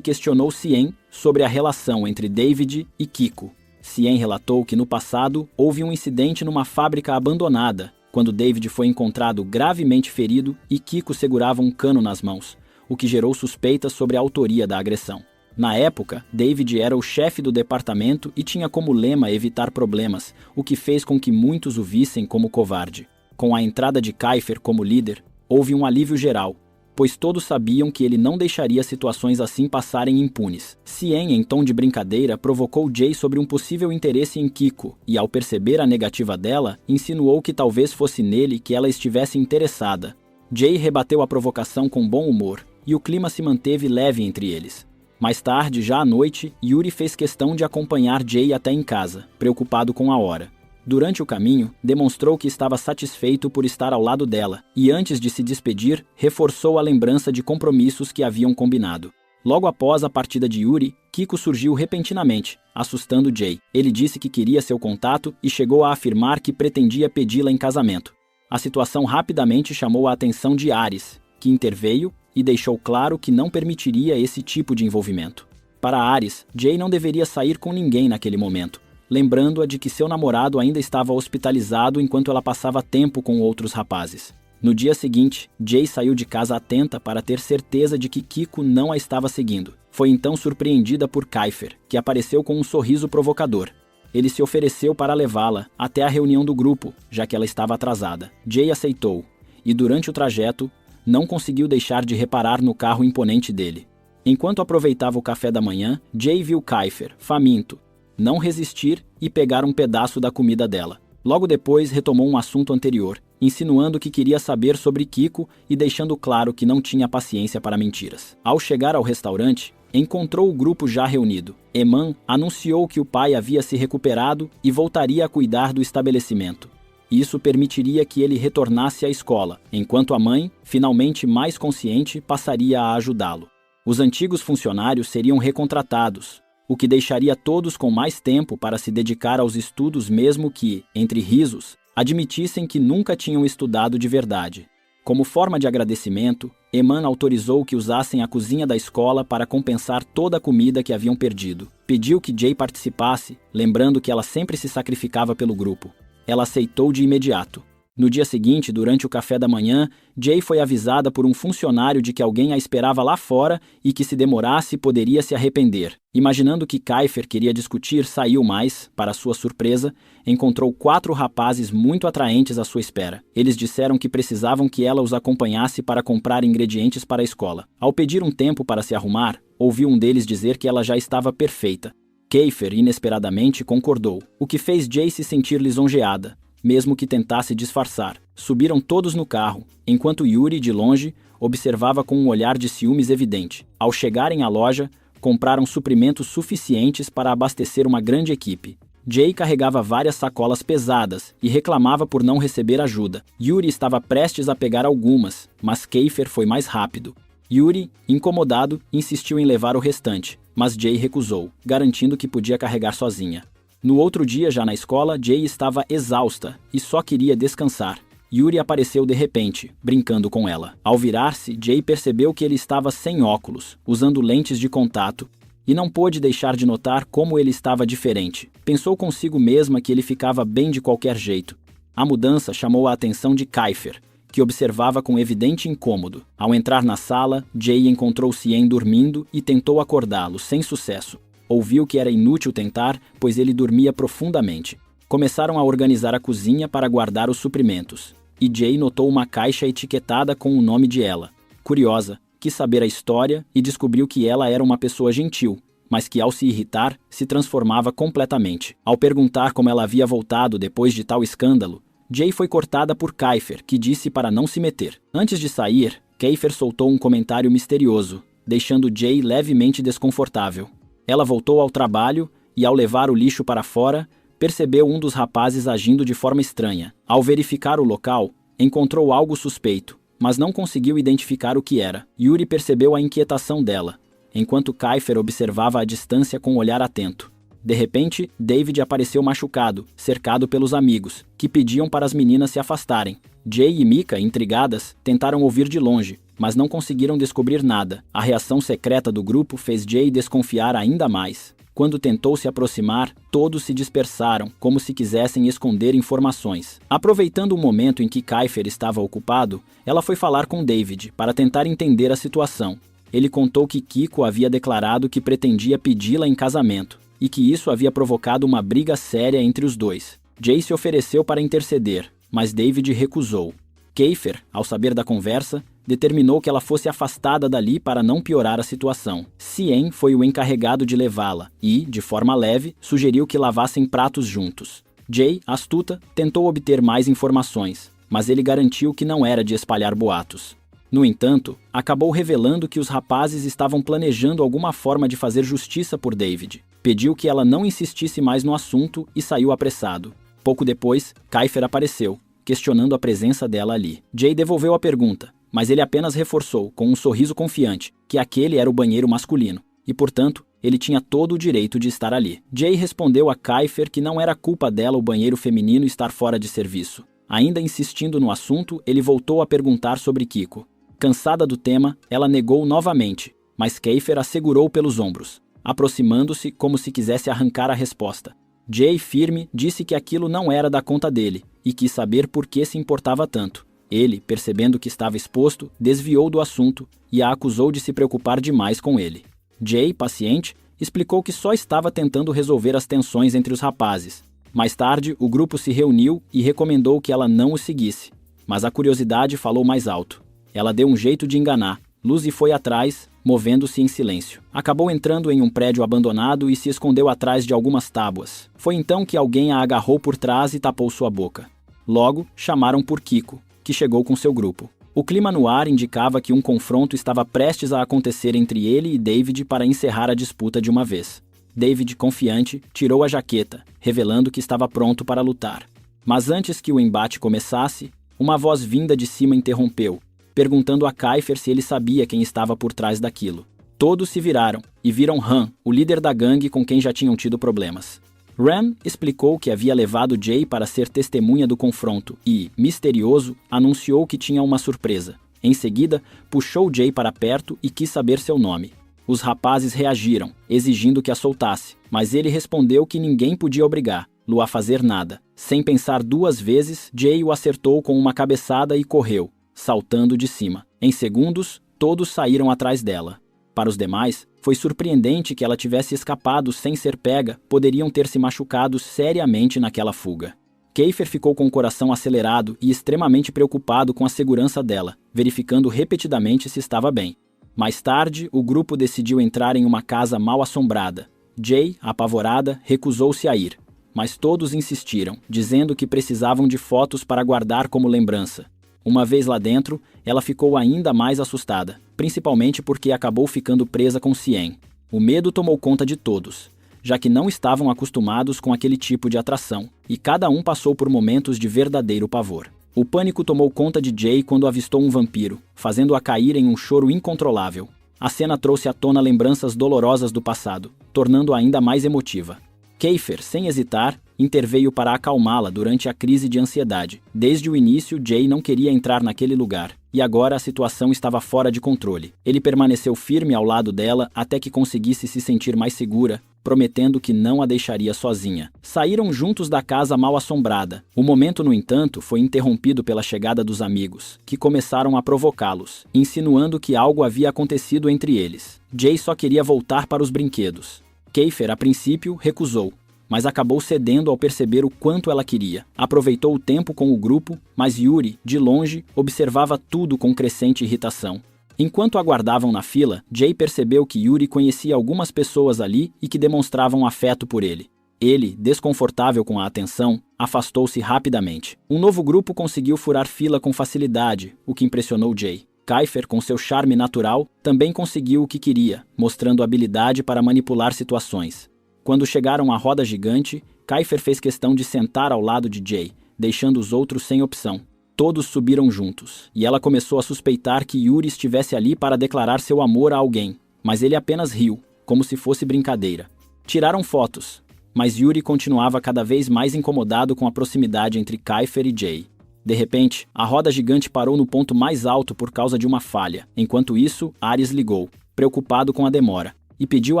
questionou Cien sobre a relação entre David e Kiko. Cien relatou que no passado houve um incidente numa fábrica abandonada, quando David foi encontrado gravemente ferido e Kiko segurava um cano nas mãos, o que gerou suspeitas sobre a autoria da agressão. Na época, David era o chefe do departamento e tinha como lema evitar problemas, o que fez com que muitos o vissem como covarde. Com a entrada de Keifer como líder, houve um alívio geral, pois todos sabiam que ele não deixaria situações assim passarem impunes. Cien, em tom de brincadeira, provocou Jay sobre um possível interesse em Kiko, e ao perceber a negativa dela, insinuou que talvez fosse nele que ela estivesse interessada. Jay rebateu a provocação com bom humor, e o clima se manteve leve entre eles. Mais tarde, já à noite, Yuri fez questão de acompanhar Jay até em casa, preocupado com a hora. Durante o caminho, demonstrou que estava satisfeito por estar ao lado dela, e antes de se despedir, reforçou a lembrança de compromissos que haviam combinado. Logo após a partida de Yuri, Kiko surgiu repentinamente, assustando Jay. Ele disse que queria seu contato e chegou a afirmar que pretendia pedi-la em casamento. A situação rapidamente chamou a atenção de Ares, que interveio e deixou claro que não permitiria esse tipo de envolvimento. Para Ares, Jay não deveria sair com ninguém naquele momento, lembrando-a de que seu namorado ainda estava hospitalizado enquanto ela passava tempo com outros rapazes. No dia seguinte, Jay saiu de casa atenta para ter certeza de que Kiko não a estava seguindo. Foi então surpreendida por Keifer, que apareceu com um sorriso provocador. Ele se ofereceu para levá-la até a reunião do grupo, já que ela estava atrasada. Jay aceitou, e durante o trajeto, não conseguiu deixar de reparar no carro imponente dele. Enquanto aproveitava o café da manhã, Jay viu Keifer, faminto, não resistir e pegar um pedaço da comida dela. Logo depois, retomou um assunto anterior, insinuando que queria saber sobre Kiko e deixando claro que não tinha paciência para mentiras. Ao chegar ao restaurante, encontrou o grupo já reunido. Eman anunciou que o pai havia se recuperado e voltaria a cuidar do estabelecimento. Isso permitiria que ele retornasse à escola, enquanto a mãe, finalmente mais consciente, passaria a ajudá-lo. Os antigos funcionários seriam recontratados, o que deixaria todos com mais tempo para se dedicar aos estudos, mesmo que, entre risos, admitissem que nunca tinham estudado de verdade. Como forma de agradecimento, Eman autorizou que usassem a cozinha da escola para compensar toda a comida que haviam perdido. Pediu que Jay participasse, lembrando que ela sempre se sacrificava pelo grupo. Ela aceitou de imediato. No dia seguinte, durante o café da manhã, Jay foi avisada por um funcionário de que alguém a esperava lá fora e que se demorasse poderia se arrepender. Imaginando que Keifer queria discutir, saiu, mas, para sua surpresa, encontrou 4 rapazes muito atraentes à sua espera. Eles disseram que precisavam que ela os acompanhasse para comprar ingredientes para a escola. Ao pedir um tempo para se arrumar, ouviu um deles dizer que ela já estava perfeita. Keifer, inesperadamente, concordou, o que fez Jay se sentir lisonjeada, mesmo que tentasse disfarçar. Subiram todos no carro, enquanto Yuri, de longe, observava com um olhar de ciúmes evidente. Ao chegarem à loja, compraram suprimentos suficientes para abastecer uma grande equipe. Jay carregava várias sacolas pesadas e reclamava por não receber ajuda. Yuri estava prestes a pegar algumas, mas Keifer foi mais rápido. Yuri, incomodado, insistiu em levar o restante, mas Jay recusou, garantindo que podia carregar sozinha. No outro dia, já na escola, Jay estava exausta e só queria descansar. Yuri apareceu de repente, brincando com ela. Ao virar-se, Jay percebeu que ele estava sem óculos, usando lentes de contato, e não pôde deixar de notar como ele estava diferente. Pensou consigo mesma que ele ficava bem de qualquer jeito. A mudança chamou a atenção de Keifer, que observava com evidente incômodo. Ao entrar na sala, Jay encontrou Cien dormindo e tentou acordá-lo, sem sucesso. Ouviu que era inútil tentar, pois ele dormia profundamente. Começaram a organizar a cozinha para guardar os suprimentos, e Jay notou uma caixa etiquetada com o nome de ela. Curiosa, quis saber a história e descobriu que ela era uma pessoa gentil, mas que ao se irritar, se transformava completamente. Ao perguntar como ela havia voltado depois de tal escândalo, Jay foi cortada por Kiefer, que disse para não se meter. Antes de sair, Kiefer soltou um comentário misterioso, deixando Jay levemente desconfortável. Ela voltou ao trabalho e, ao levar o lixo para fora, percebeu um dos rapazes agindo de forma estranha. Ao verificar o local, encontrou algo suspeito, mas não conseguiu identificar o que era. Yuri percebeu a inquietação dela, enquanto Kiefer observava à distância com um olhar atento. De repente, David apareceu machucado, cercado pelos amigos, que pediam para as meninas se afastarem. Jay e Mika, intrigadas, tentaram ouvir de longe, mas não conseguiram descobrir nada. A reação secreta do grupo fez Jay desconfiar ainda mais. Quando tentou se aproximar, todos se dispersaram, como se quisessem esconder informações. Aproveitando o momento em que Kiefer estava ocupado, ela foi falar com David para tentar entender a situação. Ele contou que Kiko havia declarado que pretendia pedi-la em casamento, e que isso havia provocado uma briga séria entre os dois. Jay se ofereceu para interceder, mas David recusou. Kiefer, ao saber da conversa, determinou que ela fosse afastada dali para não piorar a situação. Cien foi o encarregado de levá-la e, de forma leve, sugeriu que lavassem pratos juntos. Jay, astuta, tentou obter mais informações, mas ele garantiu que não era de espalhar boatos. No entanto, acabou revelando que os rapazes estavam planejando alguma forma de fazer justiça por David. Pediu que ela não insistisse mais no assunto e saiu apressado. Pouco depois, Kiefer apareceu, questionando a presença dela ali. Jay devolveu a pergunta, mas ele apenas reforçou, com um sorriso confiante, que aquele era o banheiro masculino, e, portanto, ele tinha todo o direito de estar ali. Jay respondeu a Kiefer que não era culpa dela o banheiro feminino estar fora de serviço. Ainda insistindo no assunto, ele voltou a perguntar sobre Kiko. Cansada do tema, ela negou novamente, mas Kiefer a segurou pelos ombros, aproximando-se como se quisesse arrancar a resposta. Jay, firme, disse que aquilo não era da conta dele e quis saber por que se importava tanto. Ele, percebendo que estava exposto, desviou do assunto e a acusou de se preocupar demais com ele. Jay, paciente, explicou que só estava tentando resolver as tensões entre os rapazes. Mais tarde, o grupo se reuniu e recomendou que ela não o seguisse, mas a curiosidade falou mais alto. Ela deu um jeito de enganar. Lucy foi atrás, movendo-se em silêncio. Acabou entrando em um prédio abandonado e se escondeu atrás de algumas tábuas. Foi então que alguém a agarrou por trás e tapou sua boca. Logo, chamaram por Kiko, que chegou com seu grupo. O clima no ar indicava que um confronto estava prestes a acontecer entre ele e David para encerrar a disputa de uma vez. David, confiante, tirou a jaqueta, revelando que estava pronto para lutar. Mas antes que o embate começasse, uma voz vinda de cima interrompeu, perguntando a Kiefer se ele sabia quem estava por trás daquilo. Todos se viraram e viram Han, o líder da gangue com quem já tinham tido problemas. Ram explicou que havia levado Jay para ser testemunha do confronto e, misterioso, anunciou que tinha uma surpresa. Em seguida, puxou Jay para perto e quis saber seu nome. Os rapazes reagiram, exigindo que a soltasse, mas ele respondeu que ninguém podia obrigá-lo a fazer nada. Sem pensar duas vezes, Jay o acertou com uma cabeçada e correu, saltando de cima. Em segundos, todos saíram atrás dela. Para os demais, foi surpreendente que ela tivesse escapado sem ser pega, poderiam ter se machucado seriamente naquela fuga. Kiefer ficou com o coração acelerado e extremamente preocupado com a segurança dela, verificando repetidamente se estava bem. Mais tarde, o grupo decidiu entrar em uma casa mal assombrada. Jay, apavorada, recusou-se a ir, mas todos insistiram, dizendo que precisavam de fotos para guardar como lembrança. Uma vez lá dentro, ela ficou ainda mais assustada, principalmente porque acabou ficando presa com Cien. O medo tomou conta de todos, já que não estavam acostumados com aquele tipo de atração, e cada um passou por momentos de verdadeiro pavor. O pânico tomou conta de Jay quando avistou um vampiro, fazendo-a cair em um choro incontrolável. A cena trouxe à tona lembranças dolorosas do passado, tornando-a ainda mais emotiva. Kiefer, sem hesitar, interveio para acalmá-la durante a crise de ansiedade. Desde o início, Jay não queria entrar naquele lugar, e agora a situação estava fora de controle. Ele permaneceu firme ao lado dela até que conseguisse se sentir mais segura, prometendo que não a deixaria sozinha. Saíram juntos da casa mal assombrada. O momento, no entanto, foi interrompido pela chegada dos amigos, que começaram a provocá-los, insinuando que algo havia acontecido entre eles. Jay só queria voltar para os brinquedos. Kiefer, a princípio, recusou, mas acabou cedendo ao perceber o quanto ela queria. Aproveitou o tempo com o grupo, mas Yuri, de longe, observava tudo com crescente irritação. Enquanto aguardavam na fila, Jay percebeu que Yuri conhecia algumas pessoas ali e que demonstravam afeto por ele. Ele, desconfortável com a atenção, afastou-se rapidamente. Um novo grupo conseguiu furar fila com facilidade, o que impressionou Jay. Kiefer, com seu charme natural, também conseguiu o que queria, mostrando habilidade para manipular situações. Quando chegaram à roda gigante, Kiefer fez questão de sentar ao lado de Jay, deixando os outros sem opção. Todos subiram juntos, e ela começou a suspeitar que Yuri estivesse ali para declarar seu amor a alguém, mas ele apenas riu, como se fosse brincadeira. Tiraram fotos, mas Yuri continuava cada vez mais incomodado com a proximidade entre Kiefer e Jay. De repente, a roda gigante parou no ponto mais alto por causa de uma falha. Enquanto isso, Ares ligou, preocupado com a demora, e pediu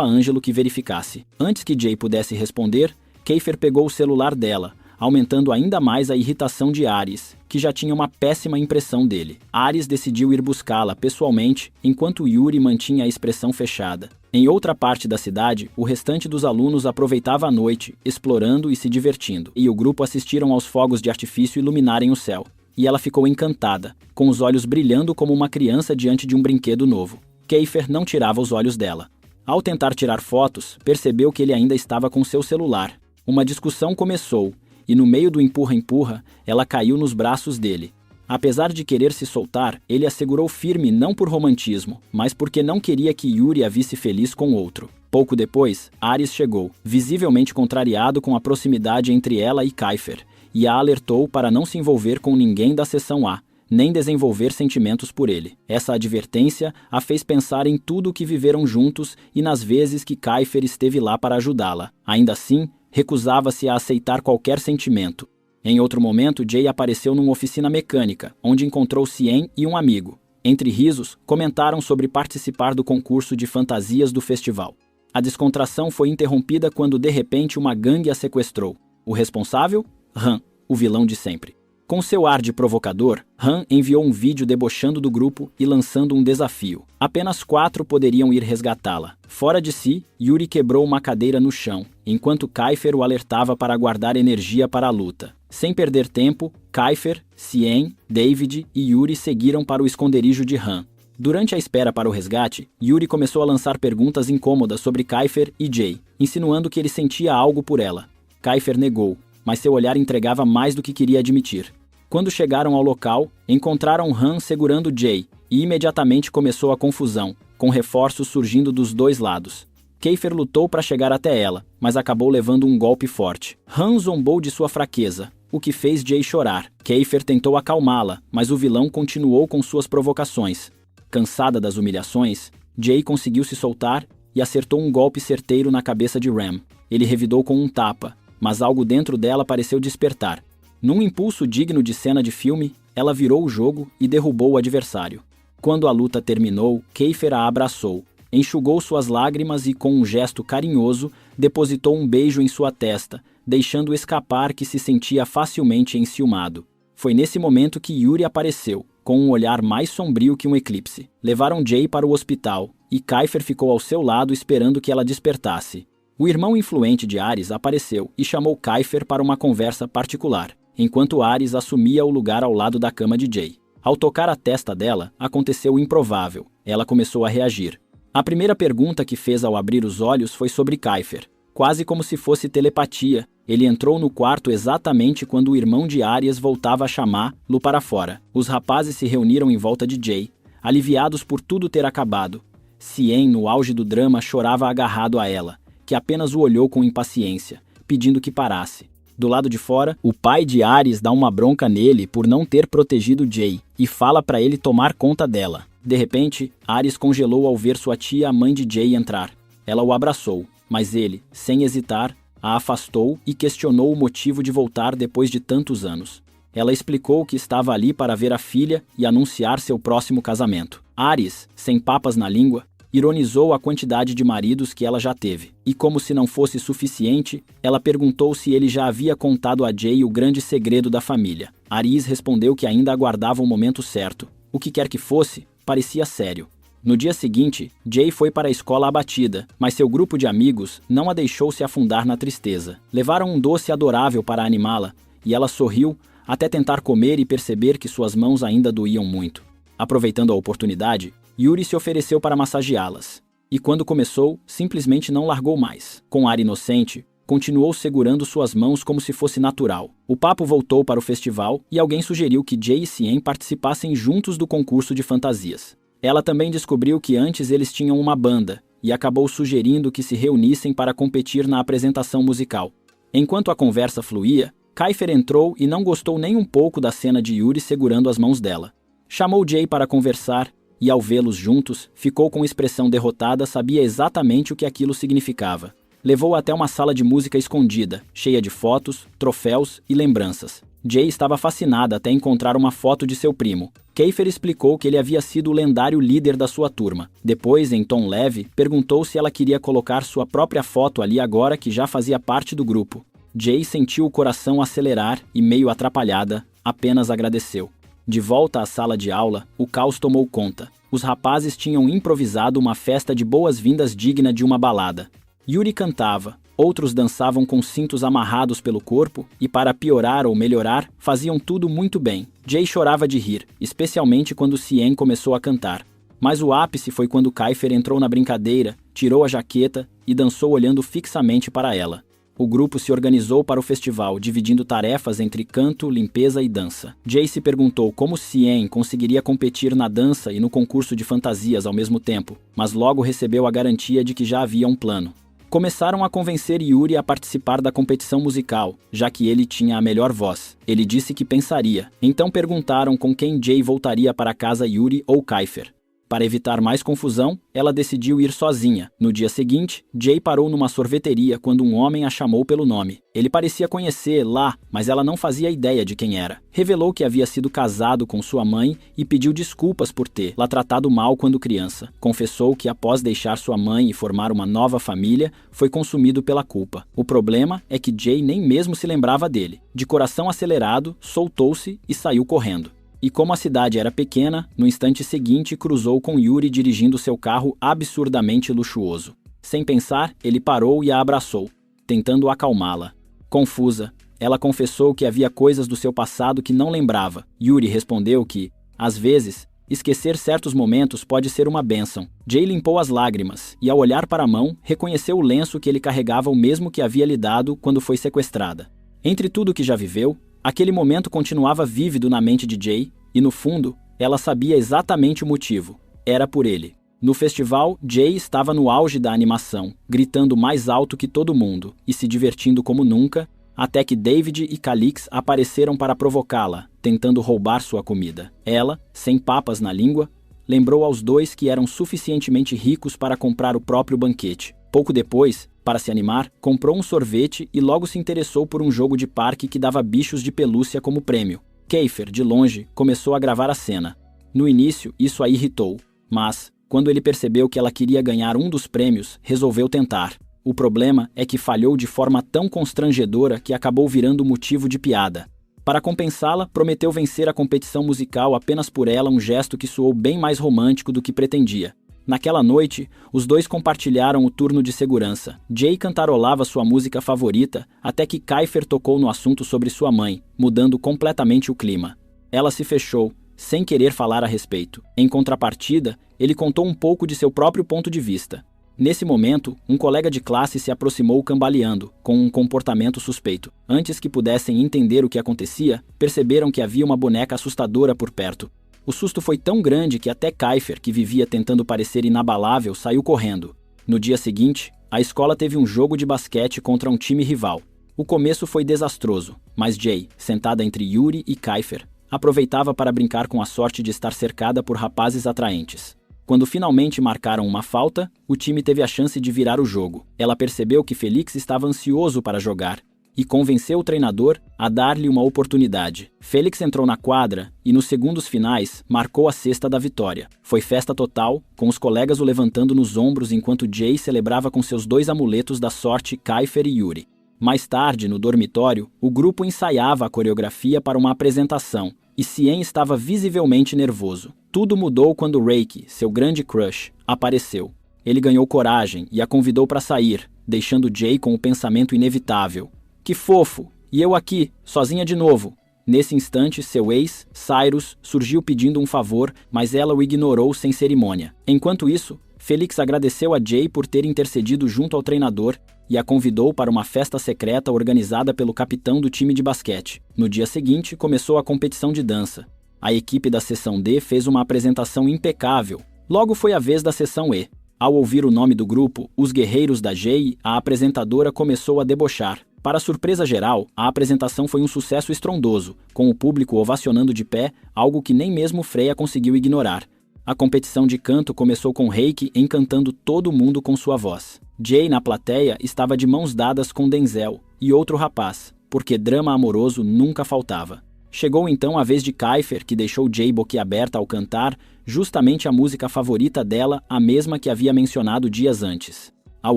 a Ângelo que verificasse. Antes que Jay pudesse responder, Kiefer pegou o celular dela, aumentando ainda mais a irritação de Ares, que já tinha uma péssima impressão dele. Ares decidiu ir buscá-la pessoalmente, enquanto Yuri mantinha a expressão fechada. Em outra parte da cidade, o restante dos alunos aproveitava a noite, explorando e se divertindo, e o grupo assistiram aos fogos de artifício iluminarem o céu. E ela ficou encantada, com os olhos brilhando como uma criança diante de um brinquedo novo. Kiefer não tirava os olhos dela. Ao tentar tirar fotos, percebeu que ele ainda estava com seu celular. Uma discussão começou, e no meio do empurra-empurra, ela caiu nos braços dele. Apesar de querer se soltar, ele a segurou firme não por romantismo, mas porque não queria que Yuri a visse feliz com outro. Pouco depois, Ares chegou, visivelmente contrariado com a proximidade entre ela e Kiefer, e a alertou para não se envolver com ninguém da seção A, nem desenvolver sentimentos por ele. Essa advertência a fez pensar em tudo o que viveram juntos e nas vezes que Kiefer esteve lá para ajudá-la. Ainda assim, recusava-se a aceitar qualquer sentimento. Em outro momento, Jay apareceu numa oficina mecânica, onde encontrou Cien e um amigo. Entre risos, comentaram sobre participar do concurso de fantasias do festival. A descontração foi interrompida quando de repente uma gangue a sequestrou. O responsável? Han, o vilão de sempre. Com seu ar de provocador, Han enviou um vídeo debochando do grupo e lançando um desafio. Apenas 4 poderiam ir resgatá-la. Fora de si, Yuri quebrou uma cadeira no chão, enquanto Kiefer o alertava para guardar energia para a luta. Sem perder tempo, Kiefer, Cien, David e Yuri seguiram para o esconderijo de Han. Durante a espera para o resgate, Yuri começou a lançar perguntas incômodas sobre Kiefer e Jay, insinuando que ele sentia algo por ela. Kiefer negou, mas seu olhar entregava mais do que queria admitir. Quando chegaram ao local, encontraram Han segurando Jay, e imediatamente começou a confusão, com reforços surgindo dos dois lados. Kiefer lutou para chegar até ela, mas acabou levando um golpe forte. Han zombou de sua fraqueza, o que fez Jay chorar. Kiefer tentou acalmá-la, mas o vilão continuou com suas provocações. Cansada das humilhações, Jay conseguiu se soltar e acertou um golpe certeiro na cabeça de Ram. Ele revidou com um tapa, mas algo dentro dela pareceu despertar. Num impulso digno de cena de filme, ela virou o jogo e derrubou o adversário. Quando a luta terminou, Kiefer a abraçou, enxugou suas lágrimas e, com um gesto carinhoso, depositou um beijo em sua testa, deixando escapar que se sentia facilmente enciumado. Foi nesse momento que Yuri apareceu, com um olhar mais sombrio que um eclipse. Levaram Jay para o hospital, e Kiefer ficou ao seu lado esperando que ela despertasse. O irmão influente de Ares apareceu e chamou Kiefer para uma conversa particular, enquanto Ares assumia o lugar ao lado da cama de Jay. Ao tocar a testa dela, aconteceu o improvável. Ela começou a reagir. A primeira pergunta que fez ao abrir os olhos foi sobre Kiefer. Quase como se fosse telepatia, ele entrou no quarto exatamente quando o irmão de Ares voltava a chamá-lo para fora. Os rapazes se reuniram em volta de Jay, aliviados por tudo ter acabado. Cien, no auge do drama, chorava agarrado a ela, que apenas o olhou com impaciência, pedindo que parasse. Do lado de fora, o pai de Ares dá uma bronca nele por não ter protegido Jay e fala para ele tomar conta dela. De repente, Ares congelou ao ver sua tia, a mãe de Jay, entrar. Ela o abraçou, mas ele, sem hesitar, a afastou e questionou o motivo de voltar depois de tantos anos. Ela explicou que estava ali para ver a filha e anunciar seu próximo casamento. Ares, sem papas na língua, ironizou a quantidade de maridos que ela já teve. E como se não fosse suficiente, ela perguntou se ele já havia contado a Jay o grande segredo da família. Ares respondeu que ainda aguardava o momento certo. O que quer que fosse, parecia sério. No dia seguinte, Jay foi para a escola abatida, mas seu grupo de amigos não a deixou se afundar na tristeza. Levaram um doce adorável para animá-la, e ela sorriu até tentar comer e perceber que suas mãos ainda doíam muito. Aproveitando a oportunidade, Yuri se ofereceu para massageá-las. E quando começou, simplesmente não largou mais. Com ar inocente, continuou segurando suas mãos como se fosse natural. O papo voltou para o festival e alguém sugeriu que Jay e Cien participassem juntos do concurso de fantasias. Ela também descobriu que antes eles tinham uma banda e acabou sugerindo que se reunissem para competir na apresentação musical. Enquanto a conversa fluía, Kiefer entrou e não gostou nem um pouco da cena de Yuri segurando as mãos dela. Chamou Jay para conversar e, ao vê-los juntos, ficou com expressão derrotada, sabia exatamente o que aquilo significava. Levou-a até uma sala de música escondida, cheia de fotos, troféus e lembranças. Jay estava fascinada até encontrar uma foto de seu primo. Kiefer explicou que ele havia sido o lendário líder da sua turma. Depois, em tom leve, perguntou se ela queria colocar sua própria foto ali agora que já fazia parte do grupo. Jay sentiu o coração acelerar e, meio atrapalhada, apenas agradeceu. De volta à sala de aula, o caos tomou conta. Os rapazes tinham improvisado uma festa de boas-vindas digna de uma balada. Yuri cantava, outros dançavam com cintos amarrados pelo corpo e, para piorar ou melhorar, faziam tudo muito bem. Jay chorava de rir, especialmente quando Cien começou a cantar. Mas o ápice foi quando Kiefer entrou na brincadeira, tirou a jaqueta e dançou olhando fixamente para ela. O grupo se organizou para o festival, dividindo tarefas entre canto, limpeza e dança. Jay se perguntou como Cien conseguiria competir na dança e no concurso de fantasias ao mesmo tempo, mas logo recebeu a garantia de que já havia um plano. Começaram a convencer Yuri a participar da competição musical, já que ele tinha a melhor voz. Ele disse que pensaria. Então perguntaram com quem Jay voltaria para casa, Yuri ou Kiefer. Para evitar mais confusão, ela decidiu ir sozinha. No dia seguinte, Jay parou numa sorveteria quando um homem a chamou pelo nome. Ele parecia conhecer lá, mas ela não fazia ideia de quem era. Revelou que havia sido casado com sua mãe e pediu desculpas por tê-la tratado mal quando criança. Confessou que após deixar sua mãe e formar uma nova família, foi consumido pela culpa. O problema é que Jay nem mesmo se lembrava dele. De coração acelerado, soltou-se e saiu correndo. E como a cidade era pequena, no instante seguinte cruzou com Yuri dirigindo seu carro absurdamente luxuoso. Sem pensar, ele parou e a abraçou, tentando acalmá-la. Confusa, ela confessou que havia coisas do seu passado que não lembrava. Yuri respondeu que, às vezes, esquecer certos momentos pode ser uma bênção. Jay limpou as lágrimas e, ao olhar para a mão, reconheceu o lenço que ele carregava, o mesmo que havia lhe dado quando foi sequestrada. Entre tudo que já viveu, aquele momento continuava vívido na mente de Jay, e no fundo, ela sabia exatamente o motivo. Era por ele. No festival, Jay estava no auge da animação, gritando mais alto que todo mundo e se divertindo como nunca, até que David e Calix apareceram para provocá-la, tentando roubar sua comida. Ela, sem papas na língua, lembrou aos dois que eram suficientemente ricos para comprar o próprio banquete. Pouco depois, para se animar, comprou um sorvete e logo se interessou por um jogo de parque que dava bichos de pelúcia como prêmio. Kiefer, de longe, começou a gravar a cena. No início, isso a irritou, mas, quando ele percebeu que ela queria ganhar um dos prêmios, resolveu tentar. O problema é que falhou de forma tão constrangedora que acabou virando motivo de piada. Para compensá-la, prometeu vencer a competição musical apenas por ela, um gesto que soou bem mais romântico do que pretendia. Naquela noite, os dois compartilharam o turno de segurança. Jay cantarolava sua música favorita até que Kiefer tocou no assunto sobre sua mãe, mudando completamente o clima. Ela se fechou, sem querer falar a respeito. Em contrapartida, ele contou um pouco de seu próprio ponto de vista. Nesse momento, um colega de classe se aproximou cambaleando, com um comportamento suspeito. Antes que pudessem entender o que acontecia, perceberam que havia uma boneca assustadora por perto. O susto foi tão grande que até Kiefer, que vivia tentando parecer inabalável, saiu correndo. No dia seguinte, a escola teve um jogo de basquete contra um time rival. O começo foi desastroso, mas Jay, sentada entre Yuri e Kiefer, aproveitava para brincar com a sorte de estar cercada por rapazes atraentes. Quando finalmente marcaram uma falta, o time teve a chance de virar o jogo. Ela percebeu que Felix estava ansioso para jogar e convenceu o treinador a dar-lhe uma oportunidade. Félix entrou na quadra e, nos segundos finais, marcou a cesta da vitória. Foi festa total, com os colegas o levantando nos ombros enquanto Jay celebrava com seus dois amuletos da sorte, Kiefer e Yuri. Mais tarde, no dormitório, o grupo ensaiava a coreografia para uma apresentação, e Cien estava visivelmente nervoso. Tudo mudou quando Reiki, seu grande crush, apareceu. Ele ganhou coragem e a convidou para sair, deixando Jay com o pensamento inevitável. Que fofo! E eu aqui, sozinha de novo. Nesse instante, seu ex, Cyrus, surgiu pedindo um favor, mas ela o ignorou sem cerimônia. Enquanto isso, Felix agradeceu a Jay por ter intercedido junto ao treinador e a convidou para uma festa secreta organizada pelo capitão do time de basquete. No dia seguinte, começou a competição de dança. A equipe da seção D fez uma apresentação impecável. Logo foi a vez da seção E. Ao ouvir o nome do grupo, os guerreiros da Jay, a apresentadora começou a debochar. Para surpresa geral, a apresentação foi um sucesso estrondoso, com o público ovacionando de pé, algo que nem mesmo Freya conseguiu ignorar. A competição de canto começou com Reiki encantando todo mundo com sua voz. Jay, na plateia, estava de mãos dadas com Denzel e outro rapaz, porque drama amoroso nunca faltava. Chegou então a vez de Kiefer, que deixou Jay boquiaberta ao cantar justamente a música favorita dela, a mesma que havia mencionado dias antes. Ao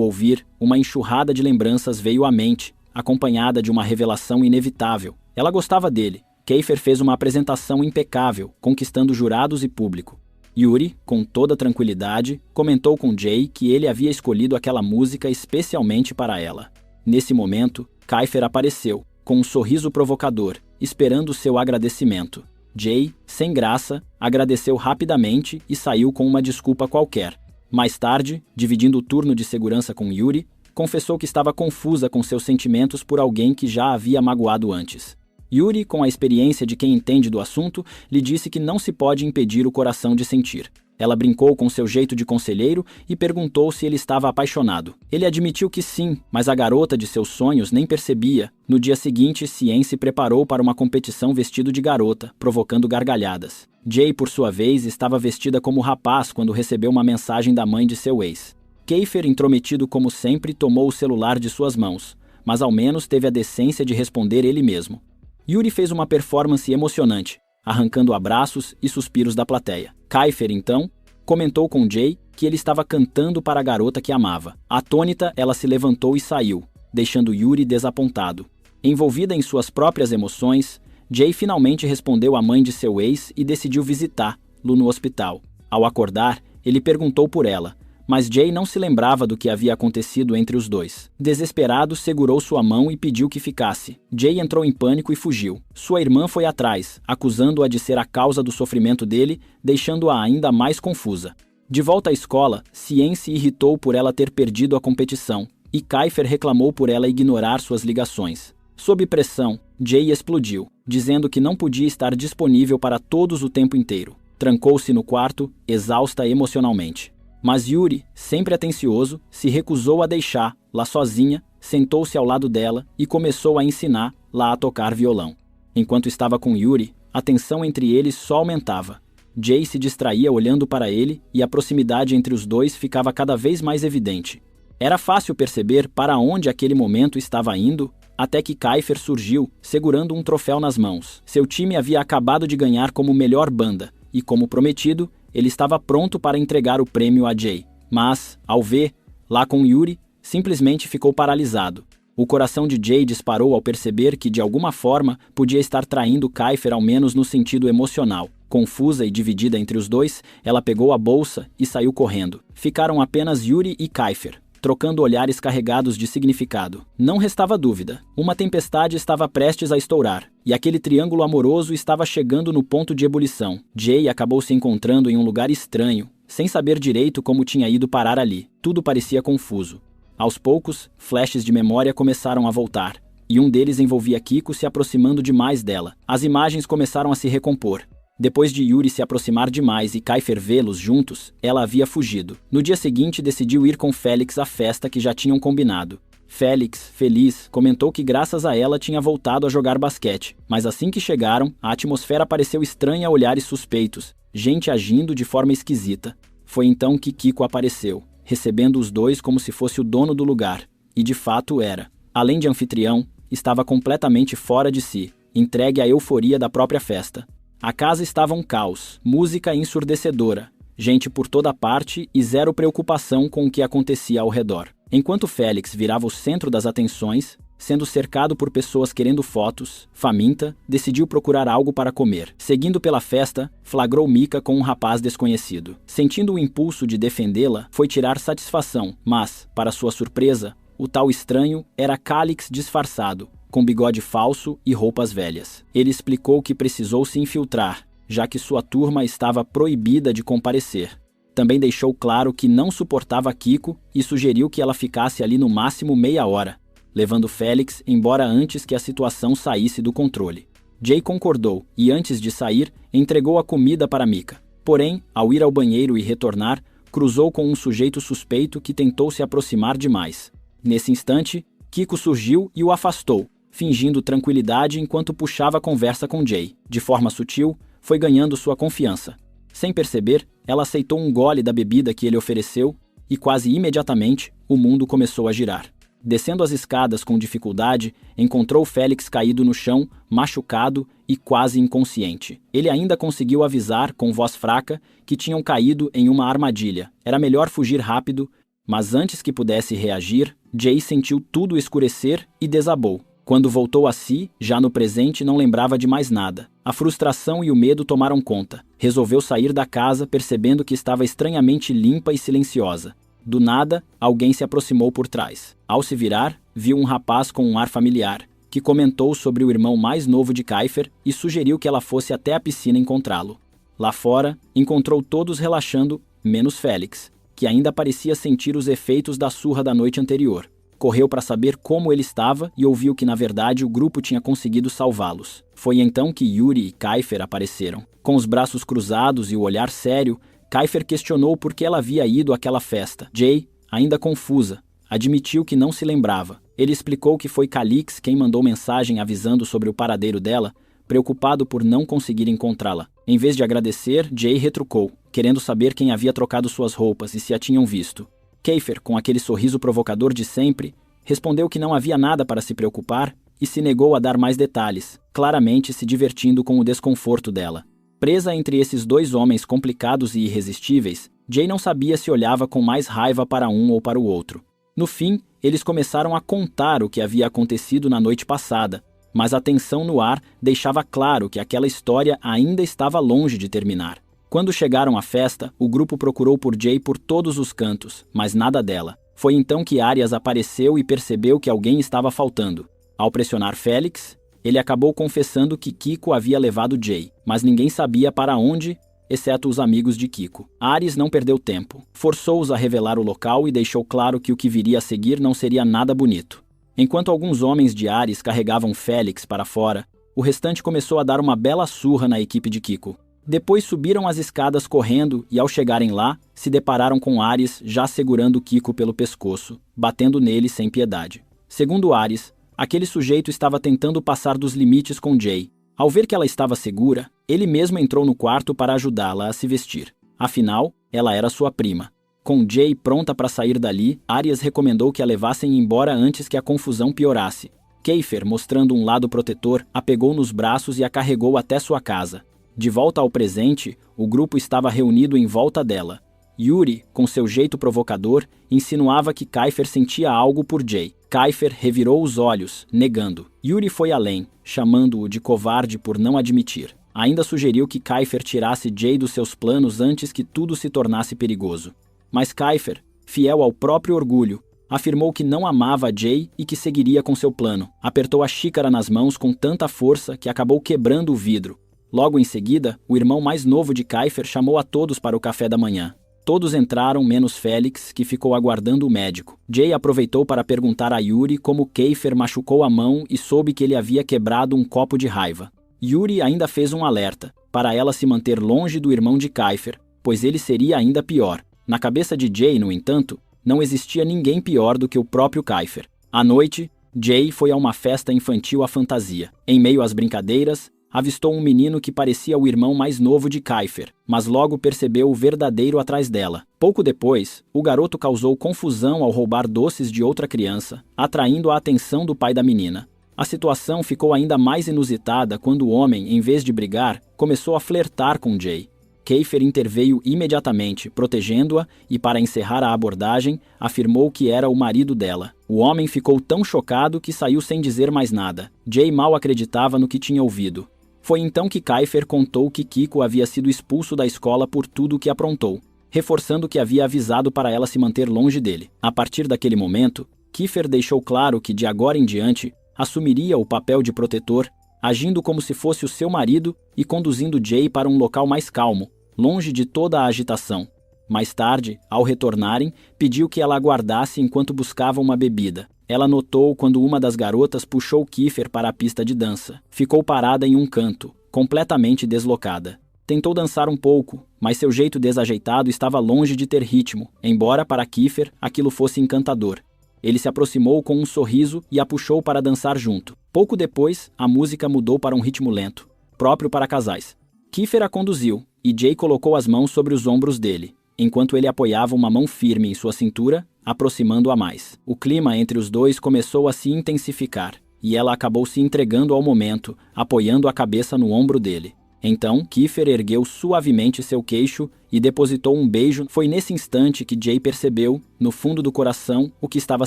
ouvir, uma enxurrada de lembranças veio à mente, acompanhada de uma revelação inevitável. Ela gostava dele. Kiefer fez uma apresentação impecável, conquistando jurados e público. Yuri, com toda tranquilidade, comentou com Jay que ele havia escolhido aquela música especialmente para ela. Nesse momento, Kiefer apareceu, com um sorriso provocador, esperando seu agradecimento. Jay, sem graça, agradeceu rapidamente e saiu com uma desculpa qualquer. Mais tarde, dividindo o turno de segurança com Yuri, confessou que estava confusa com seus sentimentos por alguém que já havia magoado antes. Yuri, com a experiência de quem entende do assunto, lhe disse que não se pode impedir o coração de sentir. Ela brincou com seu jeito de conselheiro e perguntou se ele estava apaixonado. Ele admitiu que sim, mas a garota de seus sonhos nem percebia. No dia seguinte, Cien se preparou para uma competição vestido de garota, provocando gargalhadas. Jay, por sua vez, estava vestida como rapaz quando recebeu uma mensagem da mãe de seu ex. Kiefer, intrometido como sempre, tomou o celular de suas mãos, mas ao menos teve a decência de responder ele mesmo. Yuri fez uma performance emocionante, arrancando abraços e suspiros da plateia. Kiefer, então, comentou com Jay que ele estava cantando para a garota que amava. Atônita, ela se levantou e saiu, deixando Yuri desapontado. Envolvida em suas próprias emoções, Jay finalmente respondeu à mãe de seu ex e decidiu visitá-lo no hospital. Ao acordar, ele perguntou por ela, mas Jay não se lembrava do que havia acontecido entre os dois. Desesperado, segurou sua mão e pediu que ficasse. Jay entrou em pânico e fugiu. Sua irmã foi atrás, acusando-a de ser a causa do sofrimento dele, deixando-a ainda mais confusa. De volta à escola, Cien se irritou por ela ter perdido a competição, e Kiefer reclamou por ela ignorar suas ligações. Sob pressão, Jay explodiu, dizendo que não podia estar disponível para todos o tempo inteiro. Trancou-se no quarto, exausta emocionalmente. Mas Yuri, sempre atencioso, se recusou a deixá-la sozinha, sentou-se ao lado dela e começou a ensiná-la a tocar violão. Enquanto estava com Yuri, a tensão entre eles só aumentava. Jay se distraía olhando para ele e a proximidade entre os dois ficava cada vez mais evidente. Era fácil perceber para onde aquele momento estava indo, até que Kiefer surgiu, segurando um troféu nas mãos. Seu time havia acabado de ganhar como melhor banda, e como prometido, ele estava pronto para entregar o prêmio a Jay. Mas, ao ver, lá com Yuri, simplesmente ficou paralisado. O coração de Jay disparou ao perceber que, de alguma forma, podia estar traindo Kiefer ao menos no sentido emocional. Confusa e dividida entre os dois, ela pegou a bolsa e saiu correndo. Ficaram apenas Yuri e Kiefer, trocando olhares carregados de significado. Não restava dúvida. Uma tempestade estava prestes a estourar, e aquele triângulo amoroso estava chegando no ponto de ebulição. Jay acabou se encontrando em um lugar estranho, sem saber direito como tinha ido parar ali. Tudo parecia confuso. Aos poucos, flashes de memória começaram a voltar, e um deles envolvia Kiko se aproximando demais dela. As imagens começaram a se recompor. Depois de Yuri se aproximar demais e Kiefer vê-los juntos, ela havia fugido. No dia seguinte, decidiu ir com Felix à festa que já tinham combinado. Felix, feliz, comentou que graças a ela tinha voltado a jogar basquete, mas assim que chegaram, a atmosfera pareceu estranha a olhares suspeitos, gente agindo de forma esquisita. Foi então que Kiko apareceu, recebendo os dois como se fosse o dono do lugar, e de fato era. Além de anfitrião, estava completamente fora de si, entregue à euforia da própria festa. A casa estava um caos, música ensurdecedora, gente por toda parte e zero preocupação com o que acontecia ao redor. Enquanto Felix virava o centro das atenções, sendo cercado por pessoas querendo fotos, faminta, decidiu procurar algo para comer. Seguindo pela festa, flagrou Mika com um rapaz desconhecido. Sentindo o impulso de defendê-la, foi tirar satisfação, mas, para sua surpresa, o tal estranho era Calix disfarçado, com bigode falso e roupas velhas. Ele explicou que precisou se infiltrar, já que sua turma estava proibida de comparecer. Também deixou claro que não suportava Kiko e sugeriu que ela ficasse ali no máximo meia hora, levando Felix embora antes que a situação saísse do controle. Jay concordou e, antes de sair, entregou a comida para Mika. Porém, ao ir ao banheiro e retornar, cruzou com um sujeito suspeito que tentou se aproximar demais. Nesse instante, Kiko surgiu e o afastou, fingindo tranquilidade enquanto puxava a conversa com Jay. De forma sutil, foi ganhando sua confiança. Sem perceber, ela aceitou um gole da bebida que ele ofereceu e quase imediatamente o mundo começou a girar. Descendo as escadas com dificuldade, encontrou Félix caído no chão, machucado e quase inconsciente. Ele ainda conseguiu avisar, com voz fraca, que tinham caído em uma armadilha. Era melhor fugir rápido, mas antes que pudesse reagir, Jay sentiu tudo escurecer e desabou. Quando voltou a si, já no presente não lembrava de mais nada. A frustração e o medo tomaram conta. Resolveu sair da casa, percebendo que estava estranhamente limpa e silenciosa. Do nada, alguém se aproximou por trás. Ao se virar, viu um rapaz com um ar familiar, que comentou sobre o irmão mais novo de Kiefer e sugeriu que ela fosse até a piscina encontrá-lo. Lá fora, encontrou todos relaxando, menos Félix, que ainda parecia sentir os efeitos da surra da noite anterior. Correu para saber como ele estava e ouviu que, na verdade, o grupo tinha conseguido salvá-los. Foi então que Yuri e Kiefer apareceram. Com os braços cruzados e o olhar sério, Kiefer questionou por que ela havia ido àquela festa. Jay, ainda confusa, admitiu que não se lembrava. Ele explicou que foi Calix quem mandou mensagem avisando sobre o paradeiro dela, preocupado por não conseguir encontrá-la. Em vez de agradecer, Jay retrucou, querendo saber quem havia trocado suas roupas e se a tinham visto. Kiefer, com aquele sorriso provocador de sempre, respondeu que não havia nada para se preocupar e se negou a dar mais detalhes, claramente se divertindo com o desconforto dela. Presa entre esses dois homens complicados e irresistíveis, Jay não sabia se olhava com mais raiva para um ou para o outro. No fim, eles começaram a contar o que havia acontecido na noite passada, mas a tensão no ar deixava claro que aquela história ainda estava longe de terminar. Quando chegaram à festa, o grupo procurou por Jay por todos os cantos, mas nada dela. Foi então que Arias apareceu e percebeu que alguém estava faltando. Ao pressionar Félix, ele acabou confessando que Kiko havia levado Jay, mas ninguém sabia para onde, exceto os amigos de Kiko. Ares não perdeu tempo. Forçou-os a revelar o local e deixou claro que o que viria a seguir não seria nada bonito. Enquanto alguns homens de Ares carregavam Félix para fora, o restante começou a dar uma bela surra na equipe de Kiko. Depois subiram as escadas correndo e, ao chegarem lá, se depararam com Ares já segurando Kiko pelo pescoço, batendo nele sem piedade. Segundo Ares, aquele sujeito estava tentando passar dos limites com Jay. Ao ver que ela estava segura, ele mesmo entrou no quarto para ajudá-la a se vestir. Afinal, ela era sua prima. Com Jay pronta para sair dali, Arias recomendou que a levassem embora antes que a confusão piorasse. Kiefer, mostrando um lado protetor, a pegou nos braços e a carregou até sua casa. De volta ao presente, o grupo estava reunido em volta dela. Yuri, com seu jeito provocador, insinuava que Kiefer sentia algo por Jay. Kiefer revirou os olhos, negando. Yuri foi além, chamando-o de covarde por não admitir. Ainda sugeriu que Kiefer tirasse Jay dos seus planos antes que tudo se tornasse perigoso. Mas Kiefer, fiel ao próprio orgulho, afirmou que não amava Jay e que seguiria com seu plano. Apertou a xícara nas mãos com tanta força que acabou quebrando o vidro. Logo em seguida, o irmão mais novo de Kiefer chamou a todos para o café da manhã. Todos entraram, menos Félix, que ficou aguardando o médico. Jay aproveitou para perguntar a Yuri como Kiefer machucou a mão e soube que ele havia quebrado um copo de raiva. Yuri ainda fez um alerta, para ela se manter longe do irmão de Kiefer, pois ele seria ainda pior. Na cabeça de Jay, no entanto, não existia ninguém pior do que o próprio Kiefer. À noite, Jay foi a uma festa infantil à fantasia. Em meio às brincadeiras, avistou um menino que parecia o irmão mais novo de Kiefer, mas logo percebeu o verdadeiro atrás dela. Pouco depois, o garoto causou confusão ao roubar doces de outra criança, atraindo a atenção do pai da menina. A situação ficou ainda mais inusitada quando o homem, em vez de brigar, começou a flertar com Jay. Kiefer interveio imediatamente, protegendo-a e, para encerrar a abordagem, afirmou que era o marido dela. O homem ficou tão chocado que saiu sem dizer mais nada. Jay mal acreditava no que tinha ouvido. Foi então que Kiefer contou que Kiko havia sido expulso da escola por tudo o que aprontou, reforçando que havia avisado para ela se manter longe dele. A partir daquele momento, Kiefer deixou claro que, de agora em diante, assumiria o papel de protetor, agindo como se fosse o seu marido e conduzindo Jay para um local mais calmo, longe de toda a agitação. Mais tarde, ao retornarem, pediu que ela aguardasse enquanto buscava uma bebida. Ela notou quando uma das garotas puxou Kiefer para a pista de dança. Ficou parada em um canto, completamente deslocada. Tentou dançar um pouco, mas seu jeito desajeitado estava longe de ter ritmo, embora para Kiefer aquilo fosse encantador. Ele se aproximou com um sorriso e a puxou para dançar junto. Pouco depois, a música mudou para um ritmo lento, próprio para casais. Kiefer a conduziu, e Jay colocou as mãos sobre os ombros dele, enquanto ele apoiava uma mão firme em sua cintura, aproximando-a mais. O clima entre os dois começou a se intensificar, e ela acabou se entregando ao momento, apoiando a cabeça no ombro dele. Então, Kiefer ergueu suavemente seu queixo e depositou um beijo. Foi nesse instante que Jay percebeu, no fundo do coração, o que estava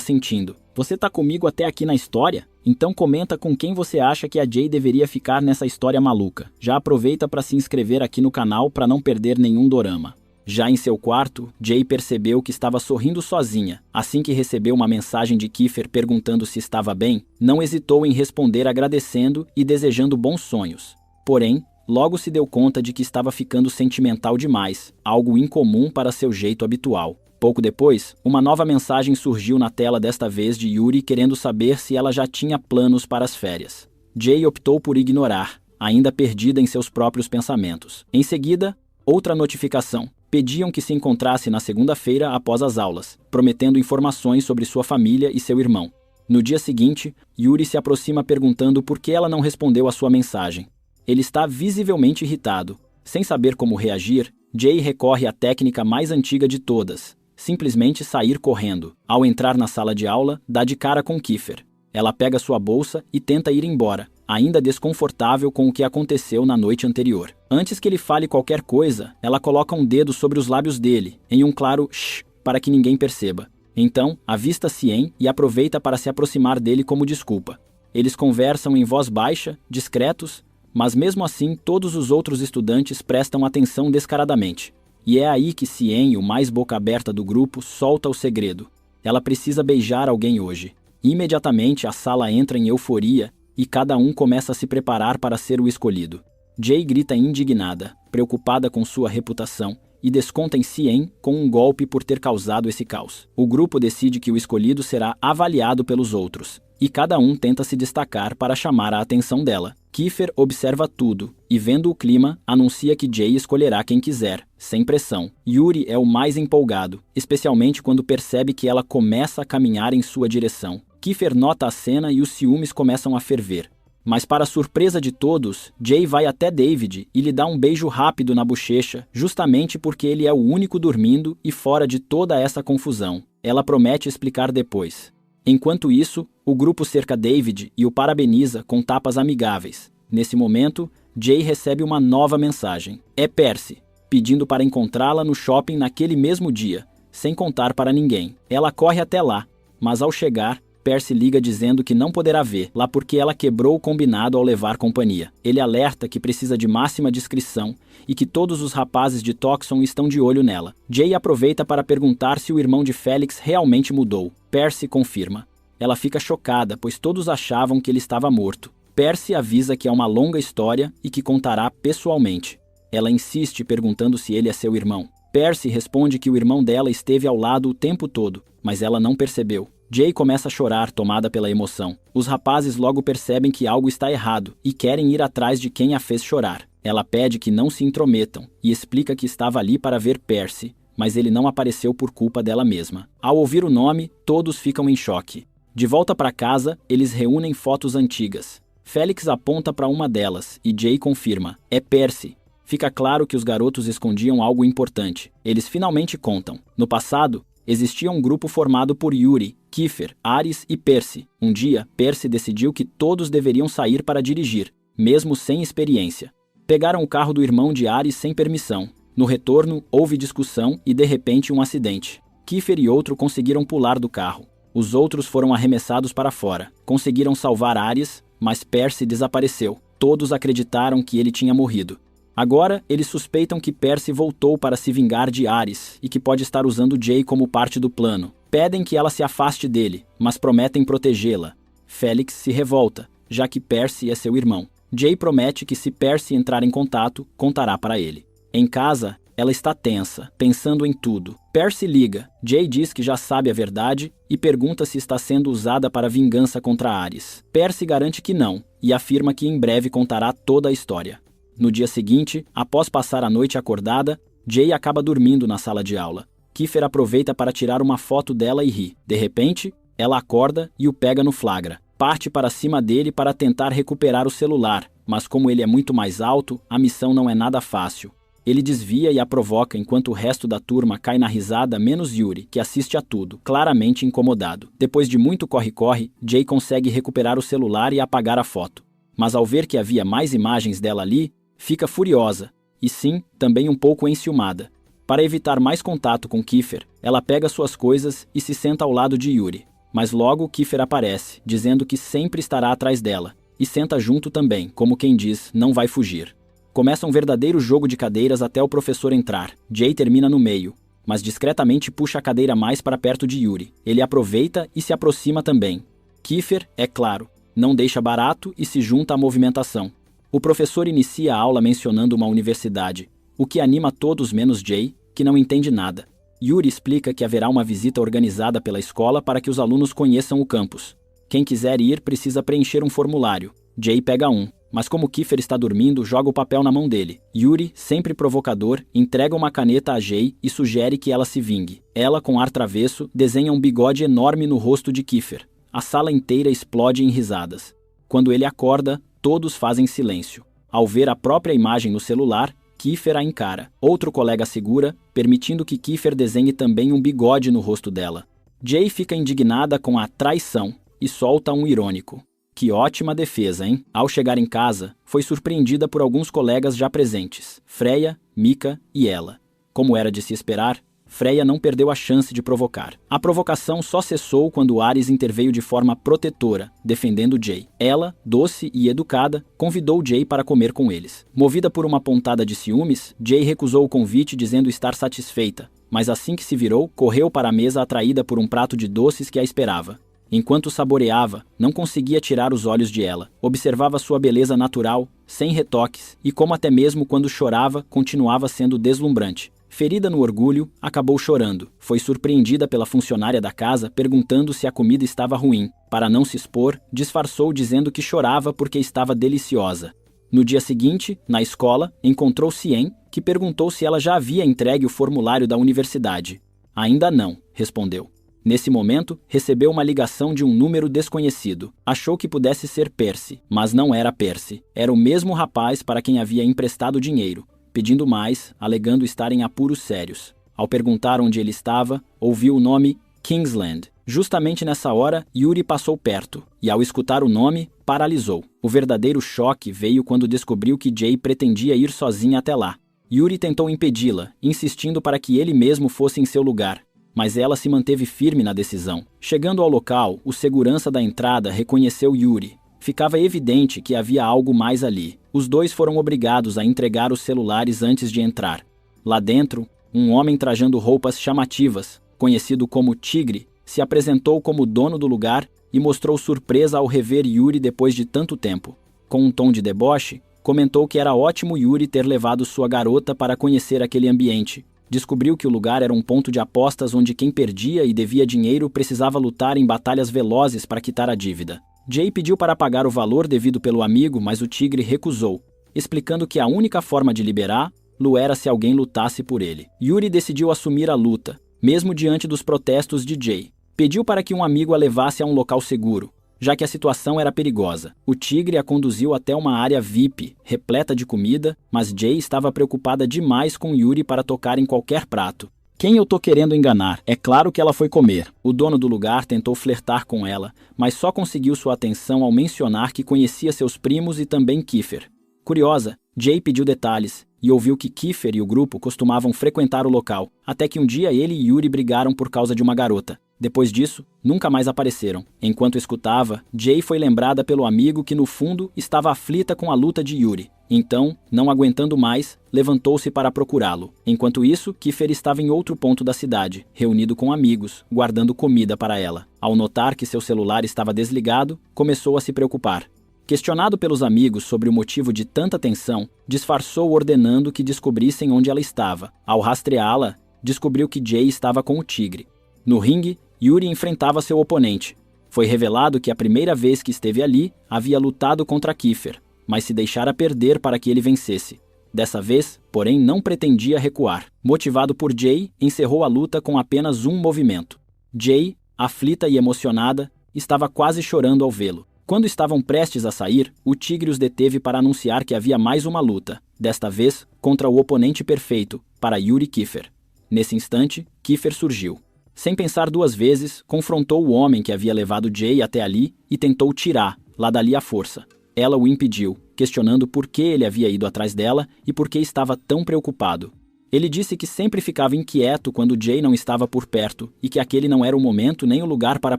sentindo. Você tá comigo até aqui na história? Então comenta com quem você acha que a Jay deveria ficar nessa história maluca. Já aproveita para se inscrever aqui no canal para não perder nenhum dorama. Já em seu quarto, Jay percebeu que estava sorrindo sozinha. Assim que recebeu uma mensagem de Kiefer perguntando se estava bem, não hesitou em responder agradecendo e desejando bons sonhos. Porém, logo se deu conta de que estava ficando sentimental demais, algo incomum para seu jeito habitual. Pouco depois, uma nova mensagem surgiu na tela, desta vez de Yuri, querendo saber se ela já tinha planos para as férias. Jay optou por ignorar, ainda perdida em seus próprios pensamentos. Em seguida, outra notificação. Pediam que se encontrasse na segunda-feira após as aulas, prometendo informações sobre sua família e seu irmão. No dia seguinte, Yuri se aproxima perguntando por que ela não respondeu à sua mensagem. Ele está visivelmente irritado. Sem saber como reagir, Jay recorre à técnica mais antiga de todas, simplesmente sair correndo. Ao entrar na sala de aula, dá de cara com Kiefer. Ela pega sua bolsa e tenta ir embora, ainda desconfortável com o que aconteceu na noite anterior. Antes que ele fale qualquer coisa, ela coloca um dedo sobre os lábios dele, em um claro shh, para que ninguém perceba. Então, avista Cien e aproveita para se aproximar dele como desculpa. Eles conversam em voz baixa, discretos, mas mesmo assim todos os outros estudantes prestam atenção descaradamente. E é aí que Cien, o mais boca aberta do grupo, solta o segredo. Ela precisa beijar alguém hoje. Imediatamente a sala entra em euforia e cada um começa a se preparar para ser o escolhido. Jay grita indignada, preocupada com sua reputação, e desconta em Cien com um golpe por ter causado esse caos. O grupo decide que o escolhido será avaliado pelos outros, e cada um tenta se destacar para chamar a atenção dela. Kiefer observa tudo, e vendo o clima, anuncia que Jay escolherá quem quiser, sem pressão. Yuri é o mais empolgado, especialmente quando percebe que ela começa a caminhar em sua direção. Kiefer nota a cena e os ciúmes começam a ferver. Mas para surpresa de todos, Jay vai até David e lhe dá um beijo rápido na bochecha, justamente porque ele é o único dormindo e fora de toda essa confusão. Ela promete explicar depois. Enquanto isso, o grupo cerca David e o parabeniza com tapas amigáveis. Nesse momento, Jay recebe uma nova mensagem. É Percy, pedindo para encontrá-la no shopping naquele mesmo dia, sem contar para ninguém. Ela corre até lá, mas ao chegar, Percy liga dizendo que não poderá ver lá porque ela quebrou o combinado ao levar companhia. Ele alerta que precisa de máxima discrição e que todos os rapazes de Toxon estão de olho nela. Jay aproveita para perguntar se o irmão de Felix realmente mudou. Percy confirma. Ela fica chocada, pois todos achavam que ele estava morto. Percy avisa que é uma longa história e que contará pessoalmente. Ela insiste perguntando se ele é seu irmão. Percy responde que o irmão dela esteve ao lado o tempo todo, mas ela não percebeu. Jay começa a chorar, tomada pela emoção. Os rapazes logo percebem que algo está errado e querem ir atrás de quem a fez chorar. Ela pede que não se intrometam e explica que estava ali para ver Percy, mas ele não apareceu por culpa dela mesma. Ao ouvir o nome, todos ficam em choque. De volta para casa, eles reúnem fotos antigas. Felix aponta para uma delas e Jay confirma. É Percy. Fica claro que os garotos escondiam algo importante. Eles finalmente contam. No passado, existia um grupo formado por Yuri, Kiefer, Ares e Percy. Um dia, Percy decidiu que todos deveriam sair para dirigir, mesmo sem experiência. Pegaram o carro do irmão de Ares sem permissão. No retorno, houve discussão e de repente um acidente. Kiefer e outro conseguiram pular do carro. Os outros foram arremessados para fora. Conseguiram salvar Ares, mas Percy desapareceu. Todos acreditaram que ele tinha morrido. Agora, eles suspeitam que Percy voltou para se vingar de Ares e que pode estar usando Jay como parte do plano. Pedem que ela se afaste dele, mas prometem protegê-la. Felix se revolta, já que Percy é seu irmão. Jay promete que se Percy entrar em contato, contará para ele. Em casa, ela está tensa, pensando em tudo. Percy liga. Jay diz que já sabe a verdade e pergunta se está sendo usada para vingança contra Ares. Percy garante que não e afirma que em breve contará toda a história. No dia seguinte, após passar a noite acordada, Jay acaba dormindo na sala de aula. Kiefer aproveita para tirar uma foto dela e ri. De repente, ela acorda e o pega no flagra. Parte para cima dele para tentar recuperar o celular, mas como ele é muito mais alto, a missão não é nada fácil. Ele desvia e a provoca enquanto o resto da turma cai na risada, menos Yuri, que assiste a tudo, claramente incomodado. Depois de muito corre-corre, Jay consegue recuperar o celular e apagar a foto. Mas ao ver que havia mais imagens dela ali, fica furiosa, e sim, também um pouco enciumada. Para evitar mais contato com Kiefer, ela pega suas coisas e se senta ao lado de Yuri. Mas logo Kiefer aparece, dizendo que sempre estará atrás dela, e senta junto também, como quem diz, não vai fugir. Começa um verdadeiro jogo de cadeiras até o professor entrar. Jay termina no meio, mas discretamente puxa a cadeira mais para perto de Yuri. Ele aproveita e se aproxima também. Kiefer, é claro, não deixa barato e se junta à movimentação. O professor inicia a aula mencionando uma universidade, o que anima todos menos Jay, que não entende nada. Yuri explica que haverá uma visita organizada pela escola para que os alunos conheçam o campus. Quem quiser ir precisa preencher um formulário. Jay pega um, mas como Kiefer está dormindo, joga o papel na mão dele. Yuri, sempre provocador, entrega uma caneta a Jay e sugere que ela se vingue. Ela, com ar travesso, desenha um bigode enorme no rosto de Kiefer. A sala inteira explode em risadas. Quando ele acorda, todos fazem silêncio. Ao ver a própria imagem no celular, Kiefer a encara. Outro colega segura, permitindo que Kiefer desenhe também um bigode no rosto dela. Jay fica indignada com a traição e solta um irônico. Que ótima defesa, hein? Ao chegar em casa, foi surpreendida por alguns colegas já presentes, Freya, Mika e ela. Como era de se esperar, Freya não perdeu a chance de provocar. A provocação só cessou quando Ares interveio de forma protetora, defendendo Jay. Ela, doce e educada, convidou Jay para comer com eles. Movida por uma pontada de ciúmes, Jay recusou o convite dizendo estar satisfeita, mas assim que se virou, correu para a mesa atraída por um prato de doces que a esperava. Enquanto saboreava, não conseguia tirar os olhos de ela. Observava sua beleza natural, sem retoques, e como até mesmo quando chorava, continuava sendo deslumbrante. Ferida no orgulho, acabou chorando. Foi surpreendida pela funcionária da casa perguntando se a comida estava ruim. Para não se expor, disfarçou dizendo que chorava porque estava deliciosa. No dia seguinte, na escola, encontrou Cien, que perguntou se ela já havia entregue o formulário da universidade. Ainda não, respondeu. Nesse momento, recebeu uma ligação de um número desconhecido. Achou que pudesse ser Percy, mas não era Percy. Era o mesmo rapaz para quem havia emprestado dinheiro, pedindo mais, alegando estar em apuros sérios. Ao perguntar onde ele estava, ouviu o nome Kingsland. Justamente nessa hora, Yuri passou perto, e ao escutar o nome, paralisou. O verdadeiro choque veio quando descobriu que Jay pretendia ir sozinha até lá. Yuri tentou impedi-la, insistindo para que ele mesmo fosse em seu lugar, mas ela se manteve firme na decisão. Chegando ao local, o segurança da entrada reconheceu Yuri. Ficava evidente que havia algo mais ali. Os dois foram obrigados a entregar os celulares antes de entrar. Lá dentro, um homem trajando roupas chamativas, conhecido como Tigre, se apresentou como dono do lugar e mostrou surpresa ao rever Yuri depois de tanto tempo. Com um tom de deboche, comentou que era ótimo Yuri ter levado sua garota para conhecer aquele ambiente. Descobriu que o lugar era um ponto de apostas onde quem perdia e devia dinheiro precisava lutar em batalhas velozes para quitar a dívida. Jay pediu para pagar o valor devido pelo amigo, mas o Tigre recusou, explicando que a única forma de liberá-lo era se alguém lutasse por ele. Yuri decidiu assumir a luta, mesmo diante dos protestos de Jay. Pediu para que um amigo a levasse a um local seguro, já que a situação era perigosa. O Tigre a conduziu até uma área VIP, repleta de comida, mas Jay estava preocupada demais com Yuri para tocar em qualquer prato. Quem eu tô querendo enganar? É claro que ela foi comer. O dono do lugar tentou flertar com ela, mas só conseguiu sua atenção ao mencionar que conhecia seus primos e também Kiefer. Curiosa, Jay pediu detalhes e ouviu que Kiefer e o grupo costumavam frequentar o local, até que um dia ele e Yuri brigaram por causa de uma garota. Depois disso, nunca mais apareceram. Enquanto escutava, Jay foi lembrada pelo amigo que no fundo estava aflita com a luta de Yuri. Então, não aguentando mais, levantou-se para procurá-lo. Enquanto isso, Kiefer estava em outro ponto da cidade, reunido com amigos, guardando comida para ela. Ao notar que seu celular estava desligado, começou a se preocupar. Questionado pelos amigos sobre o motivo de tanta tensão, disfarçou ordenando que descobrissem onde ela estava. Ao rastreá-la, descobriu que Jay estava com o tigre. No ringue, Yuri enfrentava seu oponente. Foi revelado que a primeira vez que esteve ali, havia lutado contra Kiefer, mas se deixara perder para que ele vencesse. Dessa vez, porém, não pretendia recuar. Motivado por Jay, encerrou a luta com apenas um movimento. Jay, aflita e emocionada, estava quase chorando ao vê-lo. Quando estavam prestes a sair, o tigre os deteve para anunciar que havia mais uma luta, desta vez contra o oponente perfeito, para Yuri Kiefer. Nesse instante, Kiefer surgiu. Sem pensar duas vezes, confrontou o homem que havia levado Jay até ali e tentou tirar, lá dali à força. Ela o impediu, questionando por que ele havia ido atrás dela e por que estava tão preocupado. Ele disse que sempre ficava inquieto quando Jay não estava por perto e que aquele não era o momento nem o lugar para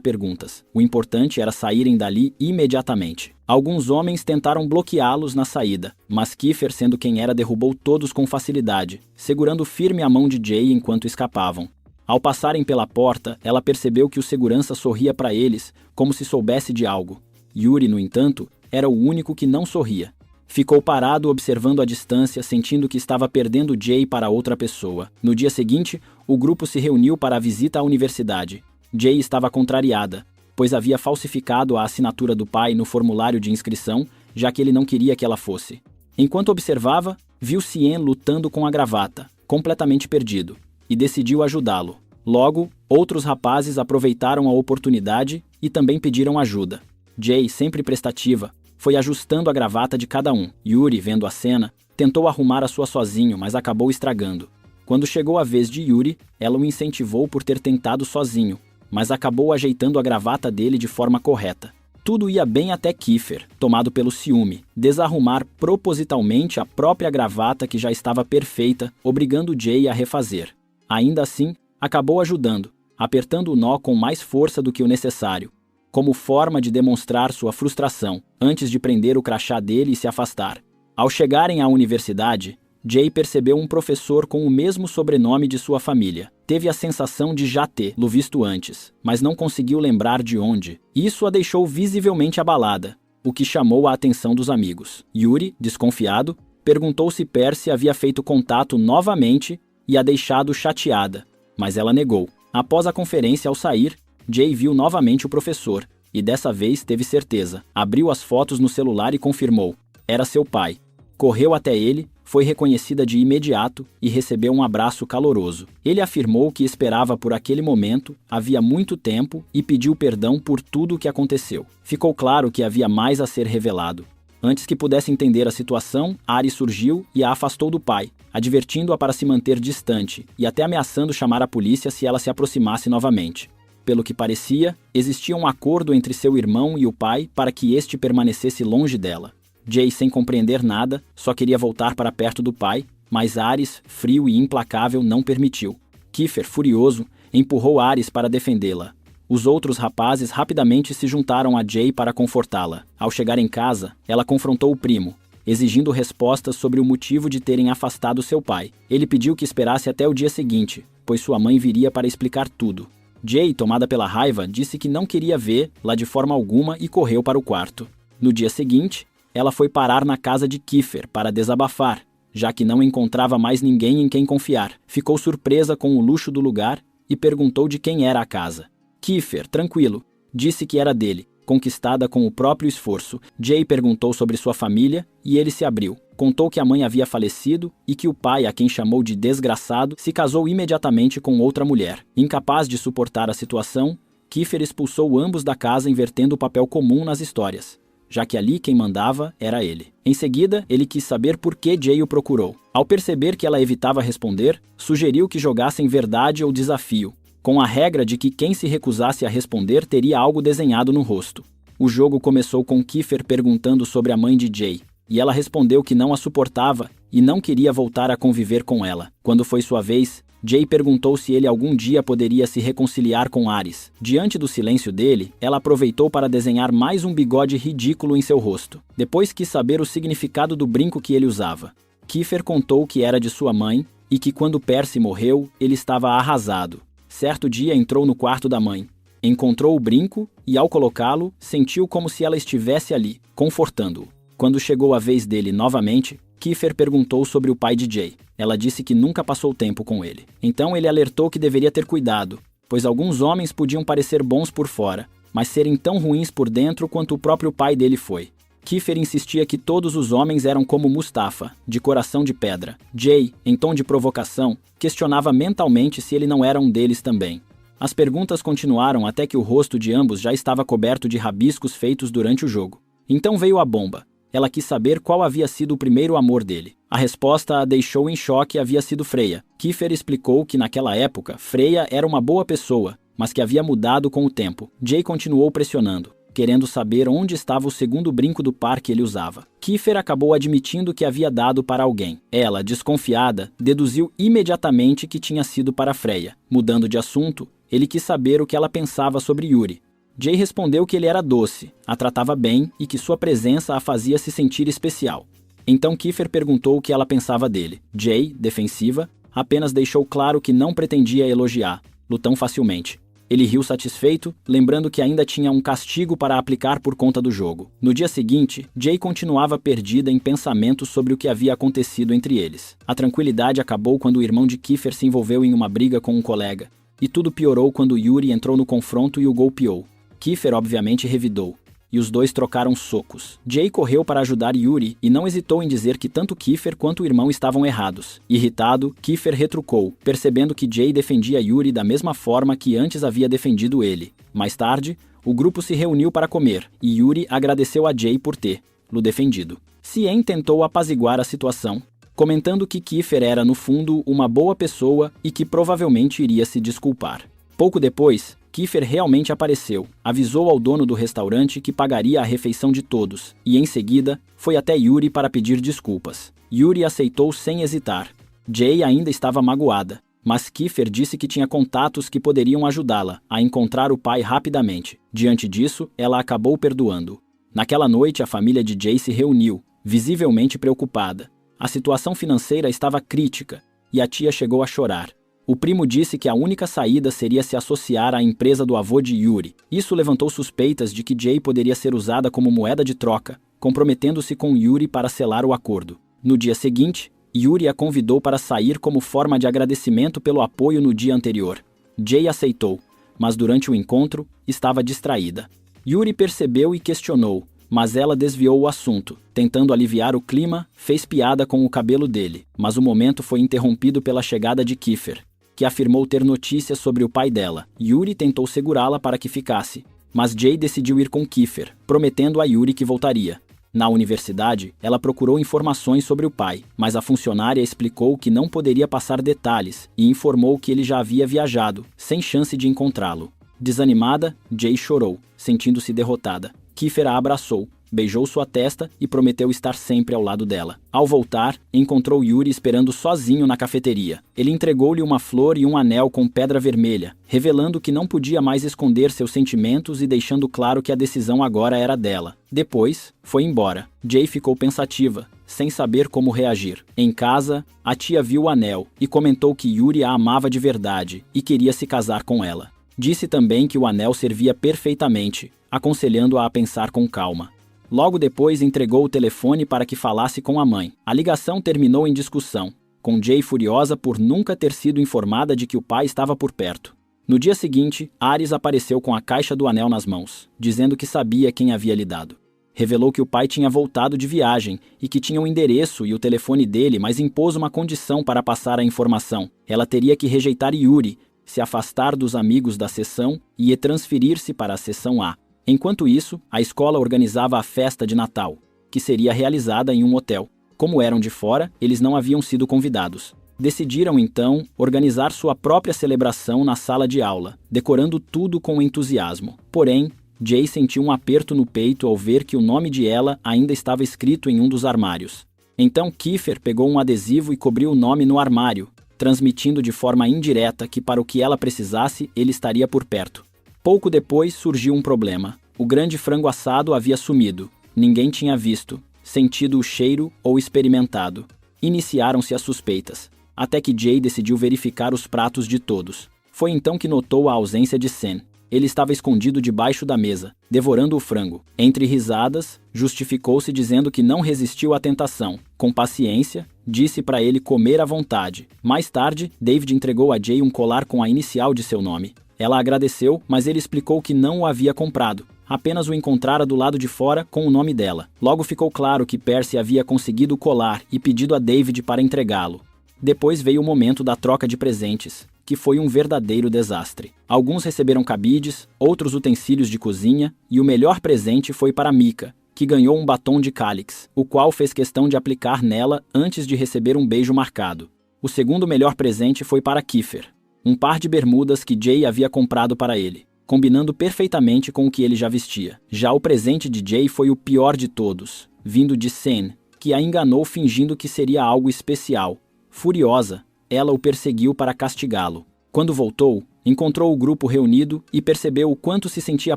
perguntas. O importante era saírem dali imediatamente. Alguns homens tentaram bloqueá-los na saída, mas Kiefer, sendo quem era, derrubou todos com facilidade, segurando firme a mão de Jay enquanto escapavam. Ao passarem pela porta, ela percebeu que o segurança sorria para eles, como se soubesse de algo. Yuri, no entanto, era o único que não sorria. Ficou parado observando a distância, sentindo que estava perdendo Jay para outra pessoa. No dia seguinte, o grupo se reuniu para a visita à universidade. Jay estava contrariada, pois havia falsificado a assinatura do pai no formulário de inscrição, já que ele não queria que ela fosse. Enquanto observava, viu Cien lutando com a gravata, completamente perdido, e decidiu ajudá-lo. Logo, outros rapazes aproveitaram a oportunidade e também pediram ajuda. Jay, sempre prestativa, foi ajustando a gravata de cada um. Yuri, vendo a cena, tentou arrumar a sua sozinho, mas acabou estragando. Quando chegou a vez de Yuri, ela o incentivou por ter tentado sozinho, mas acabou ajeitando a gravata dele de forma correta. Tudo ia bem até Kiefer, tomado pelo ciúme, desarrumar propositalmente a própria gravata que já estava perfeita, obrigando Jay a refazer. Ainda assim, acabou ajudando, apertando o nó com mais força do que o necessário, como forma de demonstrar sua frustração, antes de prender o crachá dele e se afastar. Ao chegarem à universidade, Jay percebeu um professor com o mesmo sobrenome de sua família. Teve a sensação de já tê-lo visto antes, mas não conseguiu lembrar de onde. Isso a deixou visivelmente abalada, o que chamou a atenção dos amigos. Yuri, desconfiado, perguntou se Percy havia feito contato novamente e a deixado chateada, mas ela negou. Após a conferência, ao sair, Jay viu novamente o professor, e dessa vez teve certeza. Abriu as fotos no celular e confirmou. Era seu pai. Correu até ele, foi reconhecida de imediato e recebeu um abraço caloroso. Ele afirmou que esperava por aquele momento, havia muito tempo, e pediu perdão por tudo o que aconteceu. Ficou claro que havia mais a ser revelado. Antes que pudesse entender a situação, Ares surgiu e a afastou do pai, advertindo-a para se manter distante e até ameaçando chamar a polícia se ela se aproximasse novamente. Pelo que parecia, existia um acordo entre seu irmão e o pai para que este permanecesse longe dela. Jay, sem compreender nada, só queria voltar para perto do pai, mas Ares, frio e implacável, não permitiu. Kiefer, furioso, empurrou Ares para defendê-la. Os outros rapazes rapidamente se juntaram a Jay para confortá-la. Ao chegar em casa, ela confrontou o primo, exigindo respostas sobre o motivo de terem afastado seu pai. Ele pediu que esperasse até o dia seguinte, pois sua mãe viria para explicar tudo. Jay, tomada pela raiva, disse que não queria vê-la de forma alguma e correu para o quarto. No dia seguinte, ela foi parar na casa de Kiefer para desabafar, já que não encontrava mais ninguém em quem confiar. Ficou surpresa com o luxo do lugar e perguntou de quem era a casa. Kiefer, tranquilo, disse que era dele, conquistada com o próprio esforço. Jay perguntou sobre sua família e ele se abriu. Contou que a mãe havia falecido e que o pai, a quem chamou de desgraçado, se casou imediatamente com outra mulher. Incapaz de suportar a situação, Kiefer expulsou ambos da casa invertendo o papel comum nas histórias, já que ali quem mandava era ele. Em seguida, ele quis saber por que Jay o procurou. Ao perceber que ela evitava responder, sugeriu que jogassem verdade ou desafio, com a regra de que quem se recusasse a responder teria algo desenhado no rosto. O jogo começou com Kiefer perguntando sobre a mãe de Jay, e ela respondeu que não a suportava e não queria voltar a conviver com ela. Quando foi sua vez, Jay perguntou se ele algum dia poderia se reconciliar com Ares. Diante do silêncio dele, ela aproveitou para desenhar mais um bigode ridículo em seu rosto. Depois quis saber o significado do brinco que ele usava. Kiefer contou que era de sua mãe e que quando Percy morreu, ele estava arrasado. Certo dia entrou no quarto da mãe. Encontrou o brinco e, ao colocá-lo, sentiu como se ela estivesse ali, confortando-o. Quando chegou a vez dele novamente, Kiefer perguntou sobre o pai de Jay. Ela disse que nunca passou tempo com ele. Então ele alertou que deveria ter cuidado, pois alguns homens podiam parecer bons por fora, mas serem tão ruins por dentro quanto o próprio pai dele foi. Kiefer insistia que todos os homens eram como Mustafa, de coração de pedra. Jay, em tom de provocação, questionava mentalmente se ele não era um deles também. As perguntas continuaram até que o rosto de ambos já estava coberto de rabiscos feitos durante o jogo. Então veio a bomba. Ela quis saber qual havia sido o primeiro amor dele. A resposta a deixou em choque e havia sido Freya. Kiefer explicou que naquela época, Freya era uma boa pessoa, mas que havia mudado com o tempo. Jay continuou pressionando, querendo saber onde estava o segundo brinco do par que ele usava. Kiefer acabou admitindo que havia dado para alguém. Ela, desconfiada, deduziu imediatamente que tinha sido para Freya. Mudando de assunto, ele quis saber o que ela pensava sobre Yuri. Jay respondeu que ele era doce, a tratava bem e que sua presença a fazia se sentir especial. Então Kiefer perguntou o que ela pensava dele. Jay, defensiva, apenas deixou claro que não pretendia elogiá-lo tão facilmente. Ele riu satisfeito, lembrando que ainda tinha um castigo para aplicar por conta do jogo. No dia seguinte, Jay continuava perdida em pensamentos sobre o que havia acontecido entre eles. A tranquilidade acabou quando o irmão de Kiefer se envolveu em uma briga com um colega. E tudo piorou quando Yuri entrou no confronto e o golpeou. Kiefer obviamente revidou, e os dois trocaram socos. Jay correu para ajudar Yuri e não hesitou em dizer que tanto Kiefer quanto o irmão estavam errados. Irritado, Kiefer retrucou, percebendo que Jay defendia Yuri da mesma forma que antes havia defendido ele. Mais tarde, o grupo se reuniu para comer, e Yuri agradeceu a Jay por tê-lo defendido. Cien tentou apaziguar a situação, comentando que Kiefer era, no fundo, uma boa pessoa e que provavelmente iria se desculpar. Pouco depois, Kiefer realmente apareceu, avisou ao dono do restaurante que pagaria a refeição de todos, e em seguida, foi até Yuri para pedir desculpas. Yuri aceitou sem hesitar. Jay ainda estava magoada, mas Kiefer disse que tinha contatos que poderiam ajudá-la a encontrar o pai rapidamente. Diante disso, ela acabou perdoando. Naquela noite, a família de Jay se reuniu, visivelmente preocupada. A situação financeira estava crítica, e a tia chegou a chorar. O primo disse que a única saída seria se associar à empresa do avô de Yuri. Isso levantou suspeitas de que Jay poderia ser usada como moeda de troca, comprometendo-se com Yuri para selar o acordo. No dia seguinte, Yuri a convidou para sair como forma de agradecimento pelo apoio no dia anterior. Jay aceitou, mas durante o encontro, estava distraída. Yuri percebeu e questionou, mas ela desviou o assunto. Tentando aliviar o clima, fez piada com o cabelo dele, mas o momento foi interrompido pela chegada de Kiefer, que afirmou ter notícias sobre o pai dela. Yuri tentou segurá-la para que ficasse, mas Jay decidiu ir com Kiefer, prometendo a Yuri que voltaria. Na universidade, ela procurou informações sobre o pai, mas a funcionária explicou que não poderia passar detalhes e informou que ele já havia viajado, sem chance de encontrá-lo. Desanimada, Jay chorou, sentindo-se derrotada. Kiefer a abraçou, beijou sua testa e prometeu estar sempre ao lado dela. Ao voltar, encontrou Yuri esperando sozinho na cafeteria. Ele entregou-lhe uma flor e um anel com pedra vermelha, revelando que não podia mais esconder seus sentimentos e deixando claro que a decisão agora era dela. Depois, foi embora. Jay ficou pensativa, sem saber como reagir. Em casa, a tia viu o anel e comentou que Yuri a amava de verdade e queria se casar com ela. Disse também que o anel servia perfeitamente, aconselhando-a a pensar com calma. Logo depois entregou o telefone para que falasse com a mãe. A ligação terminou em discussão, com Jay furiosa por nunca ter sido informada de que o pai estava por perto. No dia seguinte, Ares apareceu com a caixa do anel nas mãos, dizendo que sabia quem havia lhe dado. Revelou que o pai tinha voltado de viagem e que tinha o endereço e o telefone dele, mas impôs uma condição para passar a informação. Ela teria que rejeitar Yuri, se afastar dos amigos da seção e transferir-se para a seção A. Enquanto isso, a escola organizava a festa de Natal, que seria realizada em um hotel. Como eram de fora, eles não haviam sido convidados. Decidiram, então, organizar sua própria celebração na sala de aula, decorando tudo com entusiasmo. Porém, Jay sentiu um aperto no peito ao ver que o nome de ela ainda estava escrito em um dos armários. Então Kiefer pegou um adesivo e cobriu o nome no armário, transmitindo de forma indireta que para o que ela precisasse, ele estaria por perto. Pouco depois surgiu um problema. O grande frango assado havia sumido. Ninguém tinha visto, sentido o cheiro ou experimentado. Iniciaram-se as suspeitas, até que Jay decidiu verificar os pratos de todos. Foi então que notou a ausência de Sen. Ele estava escondido debaixo da mesa, devorando o frango. Entre risadas, justificou-se dizendo que não resistiu à tentação. Com paciência, disse para ele comer à vontade. Mais tarde, David entregou a Jay um colar com a inicial de seu nome. Ela agradeceu, mas ele explicou que não o havia comprado. Apenas o encontrara do lado de fora com o nome dela. Logo ficou claro que Percy havia conseguido o colar e pedido a David para entregá-lo. Depois veio o momento da troca de presentes, que foi um verdadeiro desastre. Alguns receberam cabides, outros utensílios de cozinha, e o melhor presente foi para Mika, que ganhou um batom de Calix, o qual fez questão de aplicar nela antes de receber um beijo marcado. O segundo melhor presente foi para Kiefer, um par de bermudas que Jay havia comprado para ele, combinando perfeitamente com o que ele já vestia. Já o presente de Jay foi o pior de todos, vindo de Sen, que a enganou fingindo que seria algo especial. Furiosa, ela o perseguiu para castigá-lo. Quando voltou, encontrou o grupo reunido e percebeu o quanto se sentia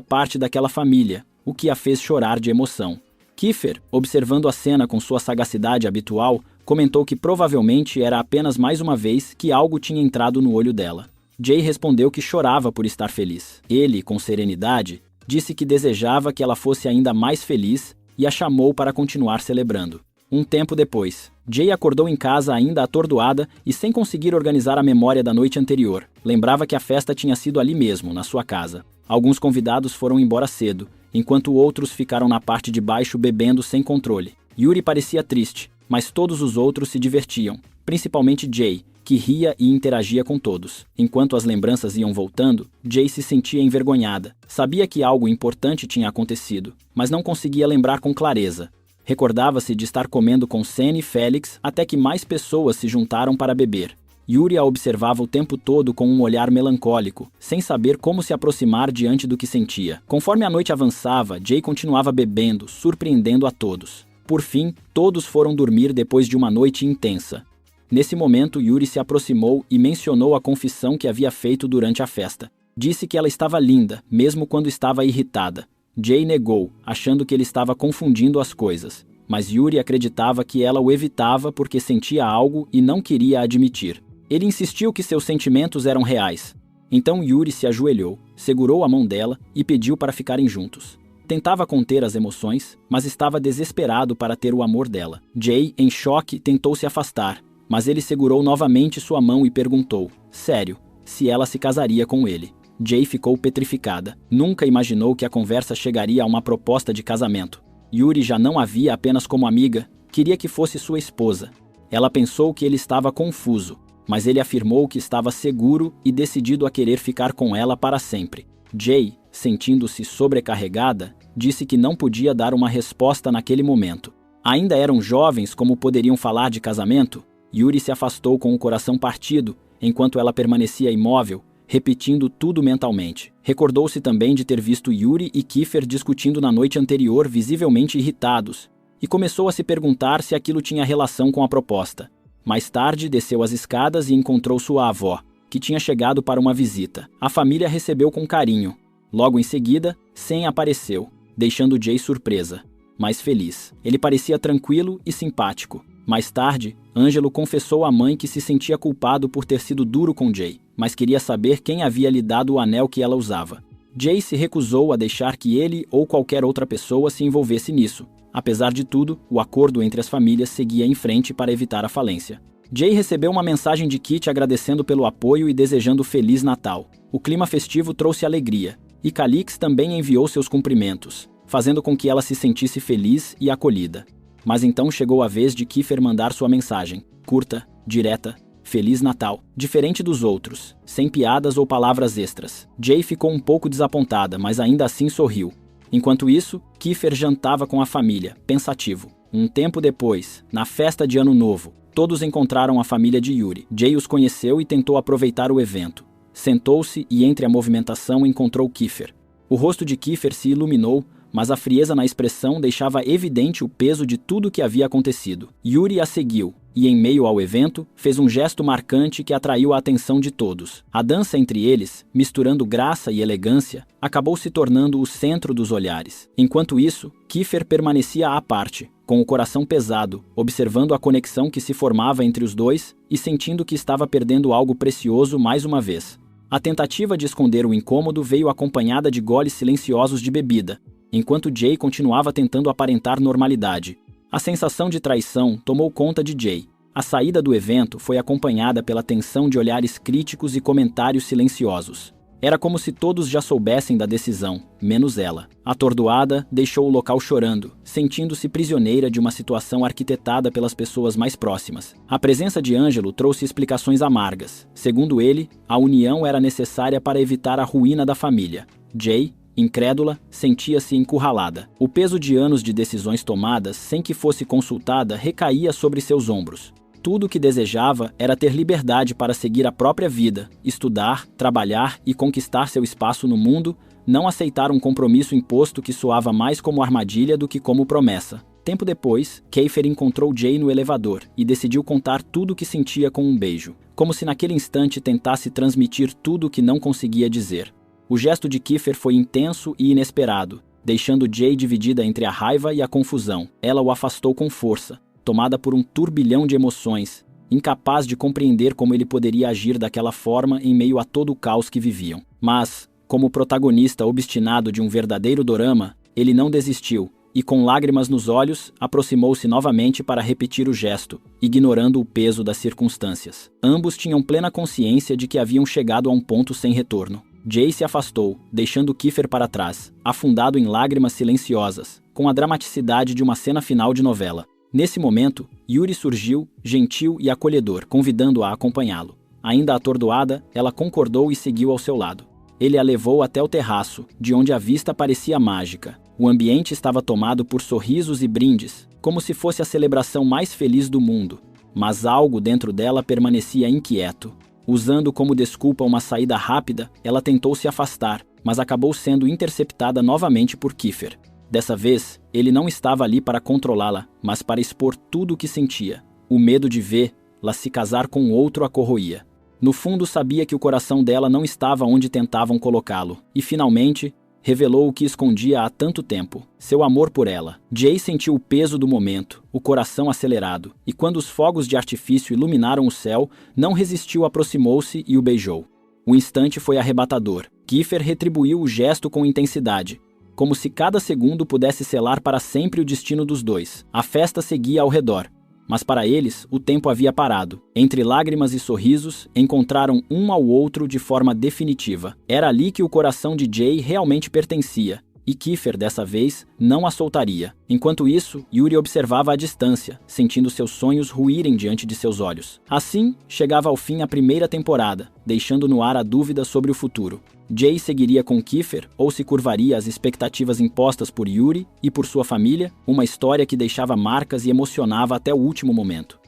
parte daquela família, o que a fez chorar de emoção. Kiefer, observando a cena com sua sagacidade habitual, comentou que provavelmente era apenas mais uma vez que algo tinha entrado no olho dela. Jay respondeu que chorava por estar feliz. Ele, com serenidade, disse que desejava que ela fosse ainda mais feliz e a chamou para continuar celebrando. Um tempo depois, Jay acordou em casa ainda atordoada e sem conseguir organizar a memória da noite anterior. Lembrava que a festa tinha sido ali mesmo, na sua casa. Alguns convidados foram embora cedo, enquanto outros ficaram na parte de baixo bebendo sem controle. Yuri parecia triste, mas todos os outros se divertiam, principalmente Jay, que ria e interagia com todos. Enquanto as lembranças iam voltando, Jay se sentia envergonhada. Sabia que algo importante tinha acontecido, mas não conseguia lembrar com clareza. Recordava-se de estar comendo com Sen e Félix até que mais pessoas se juntaram para beber. Yuri a observava o tempo todo com um olhar melancólico, sem saber como se aproximar diante do que sentia. Conforme a noite avançava, Jay continuava bebendo, surpreendendo a todos. Por fim, todos foram dormir depois de uma noite intensa. Nesse momento, Yuri se aproximou e mencionou a confissão que havia feito durante a festa. Disse que ela estava linda, mesmo quando estava irritada. Jay negou, achando que ele estava confundindo as coisas, mas Yuri acreditava que ela o evitava porque sentia algo e não queria admitir. Ele insistiu que seus sentimentos eram reais. Então Yuri se ajoelhou, segurou a mão dela e pediu para ficarem juntos. Tentava conter as emoções, mas estava desesperado para ter o amor dela. Jay, em choque, tentou se afastar, mas ele segurou novamente sua mão e perguntou, sério, se ela se casaria com ele. Jay ficou petrificada. Nunca imaginou que a conversa chegaria a uma proposta de casamento. Yuri já não a via apenas como amiga, queria que fosse sua esposa. Ela pensou que ele estava confuso, mas ele afirmou que estava seguro e decidido a querer ficar com ela para sempre. Jay, sentindo-se sobrecarregada, disse que não podia dar uma resposta naquele momento. Ainda eram jovens como poderiam falar de casamento? Yuri se afastou com o coração partido, enquanto ela permanecia imóvel, repetindo tudo mentalmente. Recordou-se também de ter visto Yuri e Kiefer discutindo na noite anterior, visivelmente irritados, e começou a se perguntar se aquilo tinha relação com a proposta. Mais tarde, desceu as escadas e encontrou sua avó, que tinha chegado para uma visita. A família recebeu com carinho. Logo em seguida, Sen apareceu, deixando Jay surpresa, mas feliz. Ele parecia tranquilo e simpático. Mais tarde, Ângelo confessou à mãe que se sentia culpado por ter sido duro com Jay, mas queria saber quem havia lhe dado o anel que ela usava. Jay se recusou a deixar que ele ou qualquer outra pessoa se envolvesse nisso. Apesar de tudo, o acordo entre as famílias seguia em frente para evitar a falência. Jay recebeu uma mensagem de Kit agradecendo pelo apoio e desejando Feliz Natal. O clima festivo trouxe alegria, e Calix também enviou seus cumprimentos, fazendo com que ela se sentisse feliz e acolhida. Mas então chegou a vez de Kiefer mandar sua mensagem, curta, direta, Feliz Natal, diferente dos outros, sem piadas ou palavras extras. Jay ficou um pouco desapontada, mas ainda assim sorriu. Enquanto isso, Kiefer jantava com a família, pensativo. Um tempo depois, na festa de Ano Novo, todos encontraram a família de Yuri. Jay os conheceu e tentou aproveitar o evento. Sentou-se e entre a movimentação encontrou Kiefer. O rosto de Kiefer se iluminou, mas a frieza na expressão deixava evidente o peso de tudo o que havia acontecido. Yuri a seguiu, e em meio ao evento, fez um gesto marcante que atraiu a atenção de todos. A dança entre eles, misturando graça e elegância, acabou se tornando o centro dos olhares. Enquanto isso, Kiefer permanecia à parte, com o coração pesado, observando a conexão que se formava entre os dois e sentindo que estava perdendo algo precioso mais uma vez. A tentativa de esconder o incômodo veio acompanhada de goles silenciosos de bebida, enquanto Jay continuava tentando aparentar normalidade. A sensação de traição tomou conta de Jay. A saída do evento foi acompanhada pela tensão de olhares críticos e comentários silenciosos. Era como se todos já soubessem da decisão, menos ela. Atordoada, deixou o local chorando, sentindo-se prisioneira de uma situação arquitetada pelas pessoas mais próximas. A presença de Ângelo trouxe explicações amargas. Segundo ele, a união era necessária para evitar a ruína da família. Jay, incrédula, sentia-se encurralada. O peso de anos de decisões tomadas sem que fosse consultada recaía sobre seus ombros. Tudo o que desejava era ter liberdade para seguir a própria vida, estudar, trabalhar e conquistar seu espaço no mundo, não aceitar um compromisso imposto que soava mais como armadilha do que como promessa. Tempo depois, Kiefer encontrou Jay no elevador e decidiu contar tudo o que sentia com um beijo, como se naquele instante tentasse transmitir tudo o que não conseguia dizer. O gesto de Kiefer foi intenso e inesperado, deixando Jay dividida entre a raiva e a confusão. Ela o afastou com força, tomada por um turbilhão de emoções, incapaz de compreender como ele poderia agir daquela forma em meio a todo o caos que viviam. Mas, como protagonista obstinado de um verdadeiro dorama, ele não desistiu e, com lágrimas nos olhos, aproximou-se novamente para repetir o gesto, ignorando o peso das circunstâncias. Ambos tinham plena consciência de que haviam chegado a um ponto sem retorno. Jay se afastou, deixando Kiefer para trás, afundado em lágrimas silenciosas, com a dramaticidade de uma cena final de novela. Nesse momento, Yuri surgiu, gentil e acolhedor, convidando-a a acompanhá-lo. Ainda atordoada, ela concordou e seguiu ao seu lado. Ele a levou até o terraço, de onde a vista parecia mágica. O ambiente estava tomado por sorrisos e brindes, como se fosse a celebração mais feliz do mundo. Mas algo dentro dela permanecia inquieto. Usando como desculpa uma saída rápida, ela tentou se afastar, mas acabou sendo interceptada novamente por Kiefer. Dessa vez, ele não estava ali para controlá-la, mas para expor tudo o que sentia. O medo de vê-la se casar com outro a corroía. No fundo, sabia que o coração dela não estava onde tentavam colocá-lo. E, finalmente, revelou o que escondia há tanto tempo: seu amor por ela. Jay sentiu o peso do momento, o coração acelerado, e quando os fogos de artifício iluminaram o céu, não resistiu, aproximou-se e o beijou. O instante foi arrebatador. Kiefer retribuiu o gesto com intensidade, como se cada segundo pudesse selar para sempre o destino dos dois. A festa seguia ao redor, mas para eles o tempo havia parado. Entre lágrimas e sorrisos, encontraram um ao outro de forma definitiva. Era ali que o coração de Jay realmente pertencia, e Kiefer, dessa vez, não a soltaria. Enquanto isso, Yuri observava à distância, sentindo seus sonhos ruírem diante de seus olhos. Assim, chegava ao fim a primeira temporada, deixando no ar a dúvida sobre o futuro. Jay seguiria com Kiefer ou se curvaria às expectativas impostas por Yuri e por sua família, uma história que deixava marcas e emocionava até o último momento.